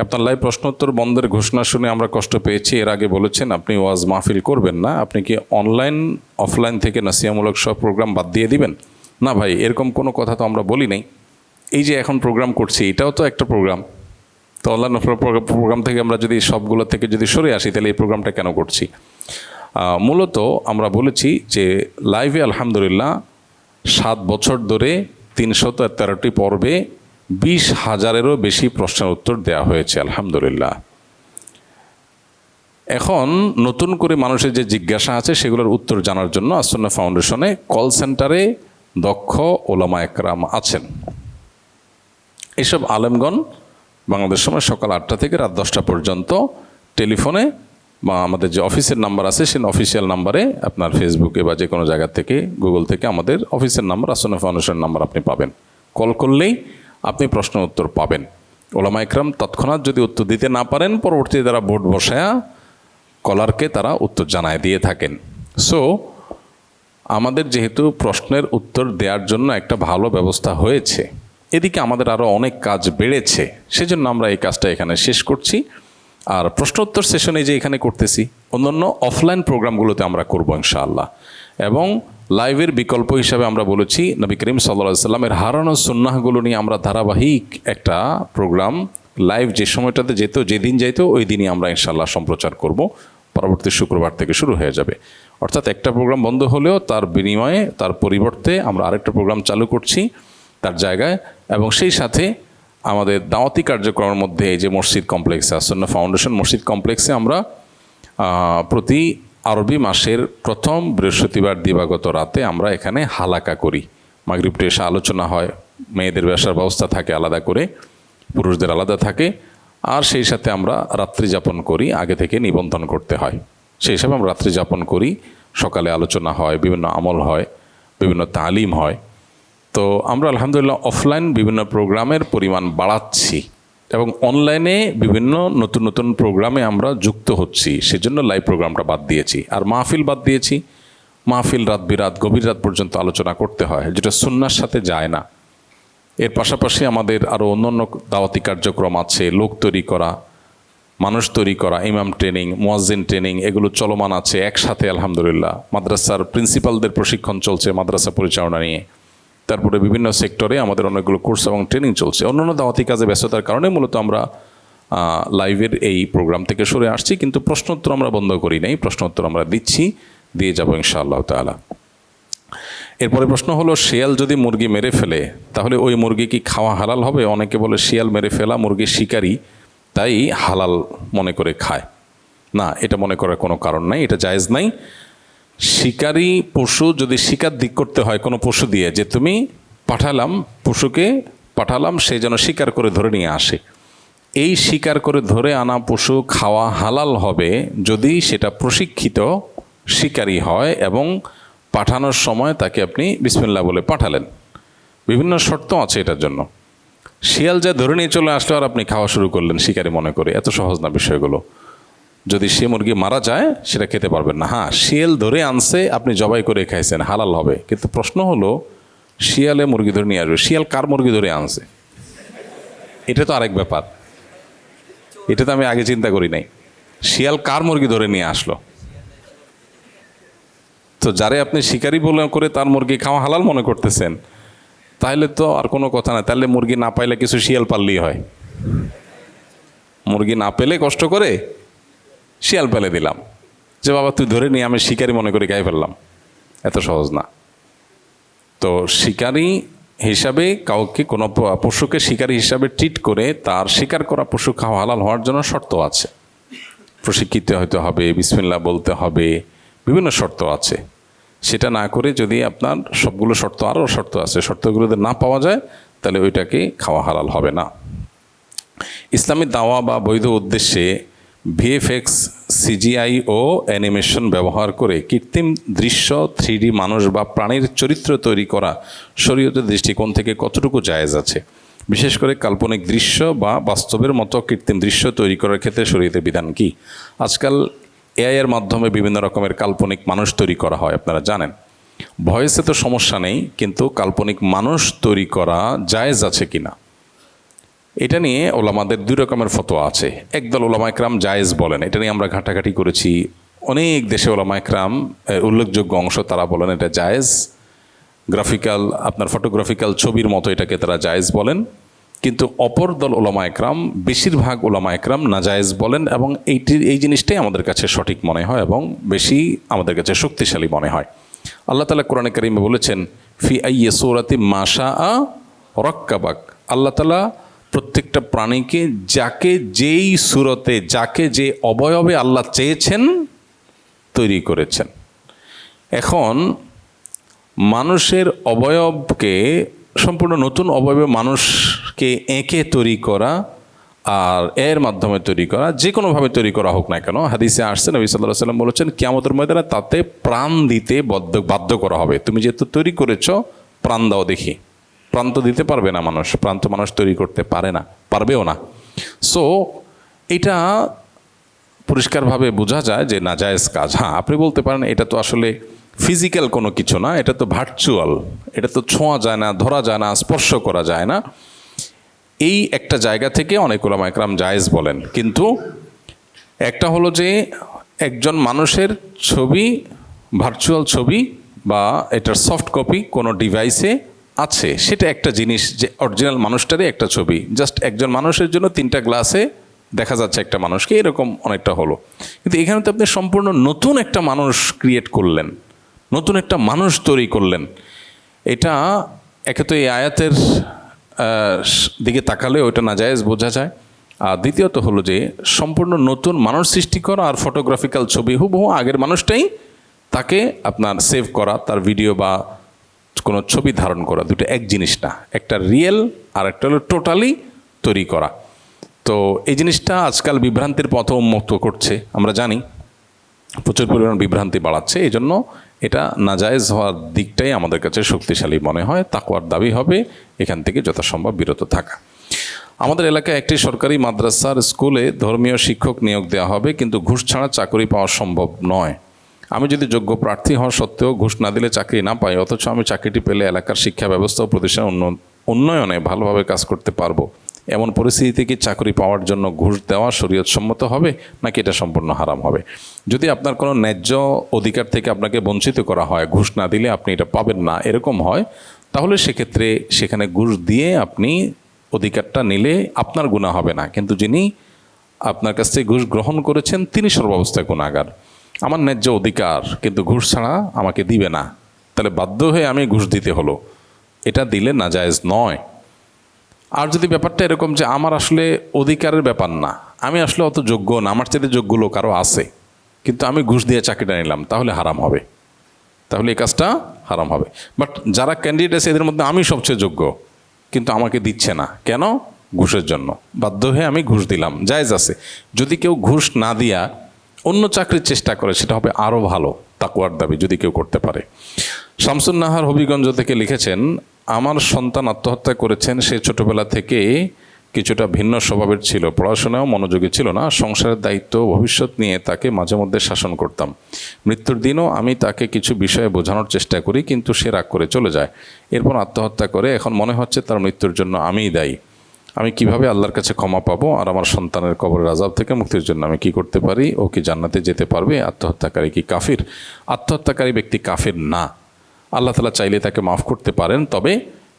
আপনার লাইভ প্রশ্নোত্তর বন্ধের ঘোষণা শুনে আমরা কষ্ট পেয়েছি। এর আগে বলেছেন আপনি ওয়াজ মাহফিল করবেন না, আপনি কি অনলাইন অফলাইন থেকে নসিহামূলক সব প্রোগ্রাম বাদ দিয়ে দিবেন? না ভাই, এরকম কোনো কথা তো আমরা বলি নাই। এই যে এখন প্রোগ্রাম করছি, এটাও তো একটা প্রোগ্রাম। তো অনলাইন প্রোগ্রাম থেকে আমরা যদি সবগুলো থেকে যদি সরে আসি, তাহলে এই প্রোগ্রামটা কেন করছি? মূলত আমরা বলেছি যে লাইভে আলহামদুলিল্লাহ 7 বছর ধরে 313টি পর্বে 20,000-এরও বেশি প্রশ্নের উত্তর দেওয়া হয়েছে আলহামদুলিল্লাহ। এখন নতুন করে মানুষের যে জিজ্ঞাসা আছে সেগুলোর উত্তর জানার জন্য আসুন্নাহ ফাউন্ডেশনে কল সেন্টারে দক্ষ ওলামা একরাম আছেন। এসব আলেমগণ বাংলাদেশ সময় সকাল 8টা থেকে রাত 10টা পর্যন্ত টেলিফোনে বা আমাদের যে অফিসের নাম্বার আছে সেই অফিসিয়াল নাম্বারে, আপনার ফেসবুকে বা যে কোনো জায়গা থেকে, গুগল থেকে আমাদের অফিসের নাম্বার, আসুন্নাহ ফাউন্ডেশনের নাম্বার আপনি পাবেন। কল করলেই আপনি প্রশ্ন উত্তর পাবেন। ওলামা একরাম তৎক্ষণাৎ যদি উত্তর দিতে না পারেন, পরবর্তীতে তারা ভোট বসায়া কলারকে তারা উত্তর জানায় দিয়ে থাকেন। সো আমাদের যেহেতু প্রশ্নের উত্তর দেওয়ার জন্য একটা ভালো ব্যবস্থা হয়েছে, এদিকে আমাদের আরও অনেক কাজ বেড়েছে, সেজন্য আমরা এই কাজটা এখানে শেষ করছি। আর প্রশ্ন উত্তর সেশনে যে এখানে করতেছি, অন্যান্য অফলাইন প্রোগ্রামগুলোতে আমরা করবো ইনশাআল্লাহ। এবং লাইভের বিকল্প হিসাবে আমরা বলেছি নবী করিম সাল্লাল্লাহু আলাইহি ওয়াসাল্লামের হারানো সুন্নাহগুলো নিয়ে আমরা ধারাবাহিক একটা প্রোগ্রাম লাইভ যে সময়টাতে যেত, যেদিন যেত ওই দিনই আমরা ইনশাআল্লাহ সম্প্রচার করব। পরবর্তী শুক্রবার থেকে শুরু হয়ে যাবে। অর্থাৎ একটা প্রোগ্রাম বন্ধ হলেও তার বিনিময়ে, তার পরিবর্তে আমরা আরেকটা প্রোগ্রাম চালু করছি তার জায়গায়। এবং সেই সাথে আমাদের দাওয়াতি কার্যক্রমের মধ্যে এই যে মসজিদ কমপ্লেক্সে, আসুন্নাহ ফাউন্ডেশন মসজিদ কমপ্লেক্সে আমরা প্রতি আরবি মাসের প্রথম বৃহস্পতিবার দিবাগত রাতে আমরা এখানে হালাকা করি। মাগরিব টু এশা আলোচনা হয়, মেয়েদের বসার ব্যবস্থা থাকে আলাদা করে, পুরুষদের আলাদা থাকে। আর সেই সাথে আমরা রাত্রি যাপন করি, আগে থেকে নিবন্ধন করতে হয়। সেই হিসাবে আমরা রাত্রি যাপন করি, সকালে আলোচনা হয়, বিভিন্ন আমল হয়, বিভিন্ন তালিম হয়। তো আমরা আলহামদুলিল্লাহ অফলাইন বিভিন্ন প্রোগ্রামের পরিমাণ বাড়াচ্ছি এবং অনলাইনে বিভিন্ন নতুন নতুন প্রোগ্রামে আমরা যুক্ত হচ্ছি। সেজন্য লাইভ প্রোগ্রামটা বাদ দিয়েছি। আর মাহফিল বাদ দিয়েছি। মাহফিল রাত বিরাত, গভীর রাত পর্যন্ত আলোচনা করতে হয়, যেটা সুন্নাহর সাথে যায় না। এর পাশাপাশি আমাদের আরও অন্যান্য দাওয়াতি কার্যক্রম আছে, লোক তৈরি করা, মানুষ তৈরি করা, ইমাম ট্রেনিং, মুয়াজ্জিন ট্রেনিং, এগুলো চলমান আছে একসাথে আলহামদুলিল্লাহ। মাদ্রাসার প্রিন্সিপালদের প্রশিক্ষণ চলছে মাদ্রাসা পরিচালনা নিয়ে। তারপরে বিভিন্ন সেক্টরে আমাদের অনেকগুলো কোর্স এবং ট্রেনিং চলছে। অন্যান্য দাওয়াতি কাজে ব্যস্ততার কারণে মূলত আমরা লাইভের এই প্রোগ্রাম থেকে সরে আসছি, কিন্তু প্রশ্নোত্তর আমরা বন্ধ করি নাই, প্রশ্নোত্তর আমরা দিয়ে যাব ইনশাআল্লাহ তাআলা। এরপরে প্রশ্ন হলো, শিয়াল যদি মুরগি মেরে ফেলে তাহলে ওই মুরগি কি খাওয়া হালাল হবে? অনেকে বলে শিয়াল মেরে ফেলা মুরগি শিকারী, তাই হালাল মনে করে খায়। না, এটা মনে করার কোনো কারণ নাই, এটা জায়েজ নাই। শিকারী পশু যদি শিকার দিক করতে হয় কোনো পশু দিয়ে, যে তুমি পশুকে পাঠালাম সে যেন শিকার করে ধরে নিয়ে আসে, এই শিকার করে ধরে আনা পশু খাওয়া হালাল হবে যদি সেটা প্রশিক্ষিত শিকারী হয় এবং পাঠানোর সময় তাকে আপনি বিসমিল্লাহ বলে পাঠালেন। বিভিন্ন শর্ত আছে এটার জন্য। শিয়াল যা ধরে নিয়ে চলে আসলো আর আপনি খাওয়া শুরু করলেন শিকারী মনে করে, এত সহজ না বিষয়গুলো। যদি সে মুরগি মারা যায় সেটা খেতে পারবেন না। হ্যাঁ, শিয়াল ধরে আনছে, আপনি জবাই করে খাইছেন, হালাল হবে। কিন্তু প্রশ্ন হলো, শিয়ালে মুরগি ধরে নিয়ে আসবে, শিয়াল কার মুরগি ধরে আনছে? এটা তো আরেক ব্যাপার, এটা তো আমি আগে চিন্তা করি নাই। শিয়াল কার মুরগি ধরে নিয়ে আসলো? তো যারে আপনি শিকারি বলে করে তার মুরগি খাওয়া হালাল মনে করতেছেন, তাহলে তো আর কোনো কথা না। তাহলে মুরগি না পাইলে কিছু শিয়াল পাললেই হয়। মুরগি না পেলে কষ্ট করে শিয়াল পেলে দিলাম, যে বাবা তুই ধরে নিয়ে আমি শিকারি মনে করে খাই ফেললাম। এত সহজ না। তো শিকারি হিসাবে কাউকে, কোনো পশুকে শিকারি হিসাবে ট্রিট করে তার শিকার করা পশু খাওয়া হালাল হওয়ার জন্য শর্ত আছে। প্রশিক্ষিত হতে হবে, বিসমিল্লাহ বলতে হবে, বিভিন্ন শর্ত আছে। সেটা না করে যদি আপনার সবগুলো শর্ত, আরও শর্ত আছে, শর্তগুলো যদি না পাওয়া যায় তাহলে ওইটাকে খাওয়া হালাল হবে না। ইসলামী দাওয়া বা বৈধ উদ্দেশ্যে ভিএফএক্স, সিজিআই ও অ্যানিমেশন ব্যবহার করে কৃত্রিম দৃশ্য, 3D মানুষ বা প্রাণীর চরিত্র তৈরি করা শরীয়তের দৃষ্টিকোণ থেকে কতটুকু জায়েজ আছে? বিশেষ করে কাল্পনিক দৃশ্য বা বাস্তবের মতো কৃত্রিম দৃশ্য তৈরি করার ক্ষেত্রে শরীয়তের বিধান কি? আজকাল এআই এর মাধ্যমে বিভিন্ন রকমের কাল্পনিক মানুষ তৈরি করা হয়, আপনারা জানেন। ভয়েসে তো সমস্যা নেই, কিন্তু কাল্পনিক মানুষ তৈরি করা জায়েজ আছে কিনা, এটা নিয়ে ওলামাদের দুই রকমের ফতোয়া আছে। একদল ওলামা একরাম জায়েজ বলেন, এটা নিয়ে আমরা ঘাটাঘাটি করেছি। অনেক দেশে ওলামা একরাম, উল্লেখযোগ্য অংশ তারা বলেন এটা জায়েজ। গ্রাফিক্যাল, আপনার ফটোগ্রাফিক্যাল ছবির মতো এটাকে তারা জায়েজ বলেন। কিন্তু অপর দল ওলামা একরাম, বেশিরভাগ ওলামা একরাম নাজায়েজ বলেন, এবং এই জিনিসটাই আমাদের কাছে সঠিক মনে হয় এবং বেশি আমাদের কাছে শক্তিশালী মনে হয়। আল্লাহ তাআলা কোরআনে কারিমে বলেছেন, ফি আইয়ি সূরাতি মা শাআ রাক্কাবাক। আল্লাহ তাআলা প্রত্যেকটা প্রাণীকে যাকে যেই সূরতে, যাকে যে অবয়বে আল্লাহ চেয়েছেন তৈরি করেছেন। এখন মানুষের অবয়বকে, সম্পূর্ণ নতুন অবয়বে মানুষকে এঁকে তৈরি করা আর এর মাধ্যমে তৈরি করা, যে কোনোভাবে তৈরি করা হোক না কেন, হাদিসে আসছে নবী সাল্লাল্লাহু আলাইহি ওয়াসাল্লাম বলেছেন কিয়ামতের ময়দানে তাতে প্রাণ দিতে বাধ্য করা হবে। তুমি যেহেতু তৈরি করেছো, প্রাণ দাও দেখি। প্রাণ তো দিতে পারবে না মানুষ, প্রাণ তো মানুষ তৈরি করতে পারে না, পারবেও না। সো এটা পরিষ্কারভাবে বোঝা যায় যে নাজায়েজ কাজ। হ্যাঁ, আপনি বলতে পারেন এটা তো আসলে ফিজিক্যাল কোনো কিছু না, এটা তো ভার্চুয়াল, এটা তো ছোঁয়া যায় না, ধরা যায় না, স্পর্শ করা যায় না। এই একটা জায়গা থেকে অনেক ওলামা একরাম জায়েজ বলেন। কিন্তু একটা হলো যে একজন মানুষের ছবি, ভার্চুয়াল ছবি বা এটার সফট কপি কোনো ডিভাইসে আছে, সেটা একটা জিনিস। যে অরিজিনাল মানুষটারই একটা ছবি, জাস্ট একজন মানুষের জন্য 3টা গ্লাসে দেখা যাচ্ছে একটা মানুষকে, এরকম অনেকটা হলো। কিন্তু এখানে তো আপনি সম্পূর্ণ নতুন একটা মানুষ ক্রিয়েট করলেন, নতুন একটা মানুষ তৈরি করলেন। এটা একে তো এই আয়াতের দিকে তাকালে ওইটা নাজায়েজ বোঝা যায়। আর দ্বিতীয়ত হলো যে সম্পূর্ণ নতুন মানুষ সৃষ্টি করা আর ফটোগ্রাফিক্যাল ছবি হুবহু আগের মানুষটাই তাকে আপনার সেভ করা, তার ভিডিও বা কোনো ছবি ধারণ করা, দুটো এক জিনিস না। একটা রিয়েল আর একটা হলো টোটালি তৈরি করা। তো এই জিনিসটা আজকাল বিভ্রান্তির পথে উন্মুক্ত করছে, আমরা জানি, প্রচুর পরিমাণ বিভ্রান্তি বাড়াচ্ছে। এই জন্য এটা নাজায়েজ হওয়ার দিকটাই আমাদের কাছে শক্তিশালী মনে হয়। তাকওয়ার দাবি হবে এখান থেকে যথাসম্ভব বিরত থাকা। আমাদের এলাকায় একটি সরকারি মাদ্রাসার স্কুলে ধর্মীয় শিক্ষক নিয়োগ দেওয়া হবে, কিন্তু ঘুষ ছাড়া চাকরি পাওয়া সম্ভব নয়। আমি যদি যোগ্য প্রার্থী হওয়া সত্ত্বেও ঘুষ না দিলে চাকরি না পাই, অথচ আমি চাকরিটি পেলে এলাকার শিক্ষা ব্যবস্থা ও প্রতিষ্ঠান উন্নয়নে ভালোভাবে কাজ করতে পারবো, এমন পরিস্থিতিতে কি চাকরি পাওয়ার জন্য ঘুষ দেওয়া শরীয়তসম্মত হবে নাকি এটা সম্পূর্ণ হারাম হবে? যদি আপনার কোনো ন্যায্য অধিকার থেকে আপনাকে বঞ্চিত করা হয়, ঘুষ না দিলে আপনি এটা পাবেন না, এরকম হয়, তাহলে সেক্ষেত্রে সেখানে ঘুষ দিয়ে আপনি অধিকারটা নিলে আপনার গুনাহ হবে না, কিন্তু যিনি আপনার কাছ থেকে ঘুষ গ্রহণ করেছেন তিনি সর্বাবস্থায় গুনাহগার। আমার ন্যায্য অধিকার, কিন্তু ঘুষ ছাড়া আমাকে দিবে না, তাহলে বাধ্য হয়ে আমি ঘুষ দিতে হলো, এটা দিলে নাজায়েজ নয়। আর যদি ব্যাপারটা এরকম যে আমার আসলে অধিকারের ব্যাপার না, আমি আসলে অত যোগ্য না, আমার চাইতে যোগ্য লোক আরও আছে, কিন্তু আমি ঘুষ দিয়ে চাকরিটা নিলাম, তাহলে হারাম হবে, তাহলে এই কাজটা হারাম হবে। বাট যারা ক্যান্ডিডেট আছে এদের মধ্যে আমি সবচেয়ে যোগ্য, কিন্তু আমাকে দিচ্ছে না কেন? ঘুষের জন্য, বাধ্য হয়ে আমি ঘুষ দিলাম, জায়েজ আছে। যদি কেউ ঘুষ না দিয়া অন্য চাকরির চেষ্টা করে সেটা হবে আরও ভালো, তাকওয়ার দাবি যদি কেউ করতে পারে। শামসুন নাহার হবিগঞ্জ থেকে লিখেছেন, আমার সন্তান আত্মহত্যা করেছেন। সে ছোটবেলা থেকে কিছুটা ভিন্ন স্বভাবের ছিল, পড়াশোনাও মনোযোগী ছিল না, সংসারের দায়িত্ব ভবিষ্যৎ নিয়ে তাকে মাঝে মধ্যে শাসন করতাম। মৃত্যুর দিনও আমি তাকে কিছু বিষয়ে বোঝানোর চেষ্টা করি, কিন্তু সে রাগ করে চলে যায়, এরপর আত্মহত্যা করে। এখন মনে হচ্ছে তার মৃত্যুর জন্য আমিই দায়ী। আমি কিভাবে আল্লাহর কাছে ক্ষমা পাবো, আর আমার সন্তানের কবরের আযাব থেকে মুক্তির জন্য আমি কি করতে পারি? ও কি জান্নাতে যেতে পারবে? আত্মহত্যাকারী কি কাফির? আত্মহত্যাকারী ব্যক্তি কাফির না, আল্লাহ তাআলা চাইলে তাকে মাফ করতে পারেন। তবে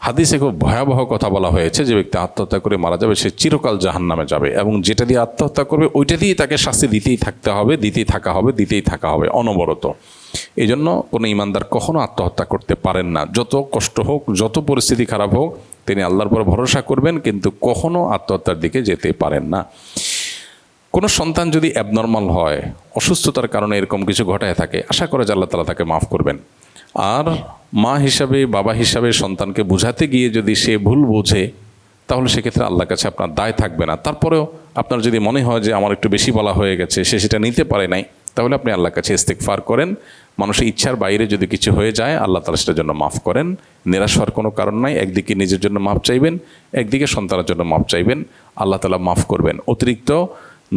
হাদিসে খুব ভয়াবহ কথা বলা হয়েছে, যে ব্যক্তি আত্মহত্যা করে মারা যাবে সে চিরকাল জাহান্নামে যাবে, এবং যেটা দিয়ে আত্মহত্যা করবে ওইটা দিয়েই তাকে শাস্তি দিতেই থাকতে হবে, দিতেই থাকা হবে অনবরত। এই জন্য কোনো ইমানদার কখনো আত্মহত্যা করতে পারেন না, যত কষ্ট হোক, যত পরিস্থিতি খারাপ হোক, তিনি আল্লাহর উপর ভরসা করবেন, কিন্তু কখনো আত্মহত্যার দিকে যেতে পারেন না। কোনো সন্তান যদি অ্যাবনর্মাল হয়, অসুস্থতার কারণে এরকম কিছু ঘটায় থাকে, আশা করে যে আল্লাহ তাআলা তাকে মাফ করবেন। আর মা হিসাবে, বাবা হিসাবে সন্তানকে বোঝাতে গিয়ে যদি সে ভুল বোঝে, তাহলে সেক্ষেত্রে আল্লাহর কাছে আপনার দায় থাকবে না। তারপরেও আপনার যদি মনে হয় যে আমার একটু বেশি বলা হয়ে গেছে, সে সেটা নিতে পারে নাই, তাহলে আপনি আল্লাহর কাছে ইস্তেগফার করেন। মানুষের ইচ্ছার বাইরে যদি কিছু হয়ে যায়, আল্লাহ তাআলা সেটার জন্য মাফ করেন। নিরাশ হওয়ার কোনো কারণ নাই। একদিকে নিজের জন্য মাফ চাইবেন, একদিকে সন্তানের জন্য মাফ চাইবেন, আল্লাহ তাআলা মাফ করবেন। অতিরিক্ত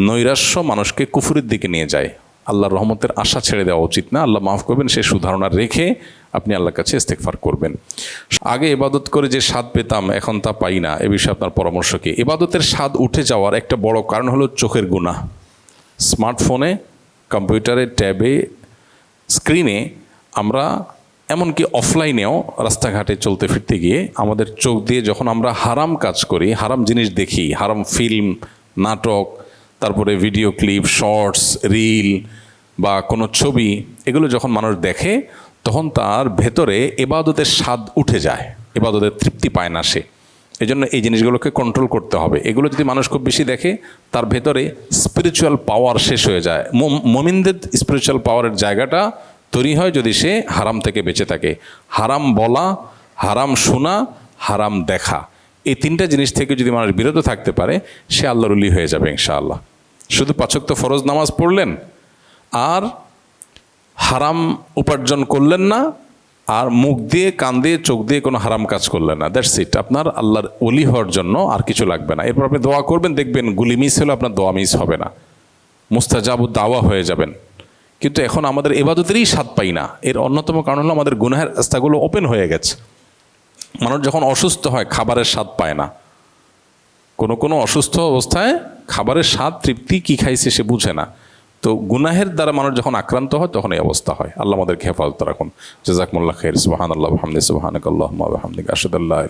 নৈরাশ্য মানুষকে কুফুরের দিকে নিয়ে যায়। আল্লাহর রহমতের আশা ছেড়ে দেওয়া উচিত না। আল্লাহ মাফ করবেন সে সুধারণা রেখে আপনি আল্লাহর কাছে ইস্তেগফার করবেন। আগে ইবাদত করে যে স্বাদ পেতাম এখন তা পাই না, এ বিষয়ে আপনার পরামর্শ কি? ইবাদতের স্বাদ উঠে যাওয়ার একটা বড় কারণ হলো চোখের গুনাহ। স্মার্টফোনে, কম্পিউটারে, ট্যাবে, স্ক্রিনে আমরা এমনকি অফলাইনেও রাস্তাঘাটে চলতে ফিরতে গিয়ে আমাদের চোখ দিয়ে যখন আমরা হারাম কাজ করি, হারাম জিনিস দেখি, হারাম ফিল্ম, নাটক, তারপরে ভিডিও ক্লিপ, শর্টস, রিল বা কোনো ছবি, এগুলো যখন মানুষ দেখে তখন তার ভেতরে ইবাদতের স্বাদ উঠে যায়, ইবাদতের তৃপ্তি পায় না সে। এই জন্য এই জিনিসগুলোকে কন্ট্রোল করতে হবে। এগুলো যদি মানুষ খুব বেশি দেখে, তার ভেতরে স্পিরিচুয়াল পাওয়ার শেষ হয়ে যায়। মুমিনদের স্পিরিচুয়াল পাওয়ারের জায়গাটা তৈরি হয় যদি সে হারাম থেকে বেঁচে থাকে। হারাম বলা, হারাম শোনা, হারাম দেখা, এই তিনটা জিনিস থেকে যদি মানুষ বিরত থাকতে পারে, সে আল্লাহর ওলি হয়ে যাবে ইনশাআল্লাহ। শুধু ৫ ওয়াক্ত ফরজ নামাজ পড়লেন আর হারাম উপার্জন করলেন না, আর মুখ দিয়ে, কান দিয়ে, চোখ দিয়ে কোনো হারাম কাজ করলেন না, দ্যাটস ইট। আপনার আল্লাহর ওলি হওয়ার জন্য আর কিছু লাগবে না। এরপর আপনি দোয়া করবেন, দেখবেন গুলি মিস হলে আপনার দোয়া মিস হবে না, মুস্তাজাবুদ দাওয়া হয়ে যাবেন। কিন্তু এখন আমাদের ইবাদতেরই স্বাদ পাই না। এর অন্যতম কারণ হলো আমাদের গুনাহের রাস্তাগুলো ওপেন হয়ে গেছে। মানুষ যখন অসুস্থ হয় খাবারের স্বাদ পায় না। কোনো অসুস্থ অবস্থায় খাবারের স্বাদ, তৃপ্তি কী খাইছে সে বুঝে না। তো গুনাহের দ্বারা মানুষ যখন আক্রান্ত হয় তখন এই অবস্থা হয়। আল্লাহ আমাদেরকে হেফাজত রাখুন। জাযাকুমুল্লাহ খাইর। সুবহানাল্লাহ ওয়া বিহামদিহি, সুবহানাকাল্লাহুম্মা ওয়া বিহামদিকা, আশহাদু আল্লা ইলাহা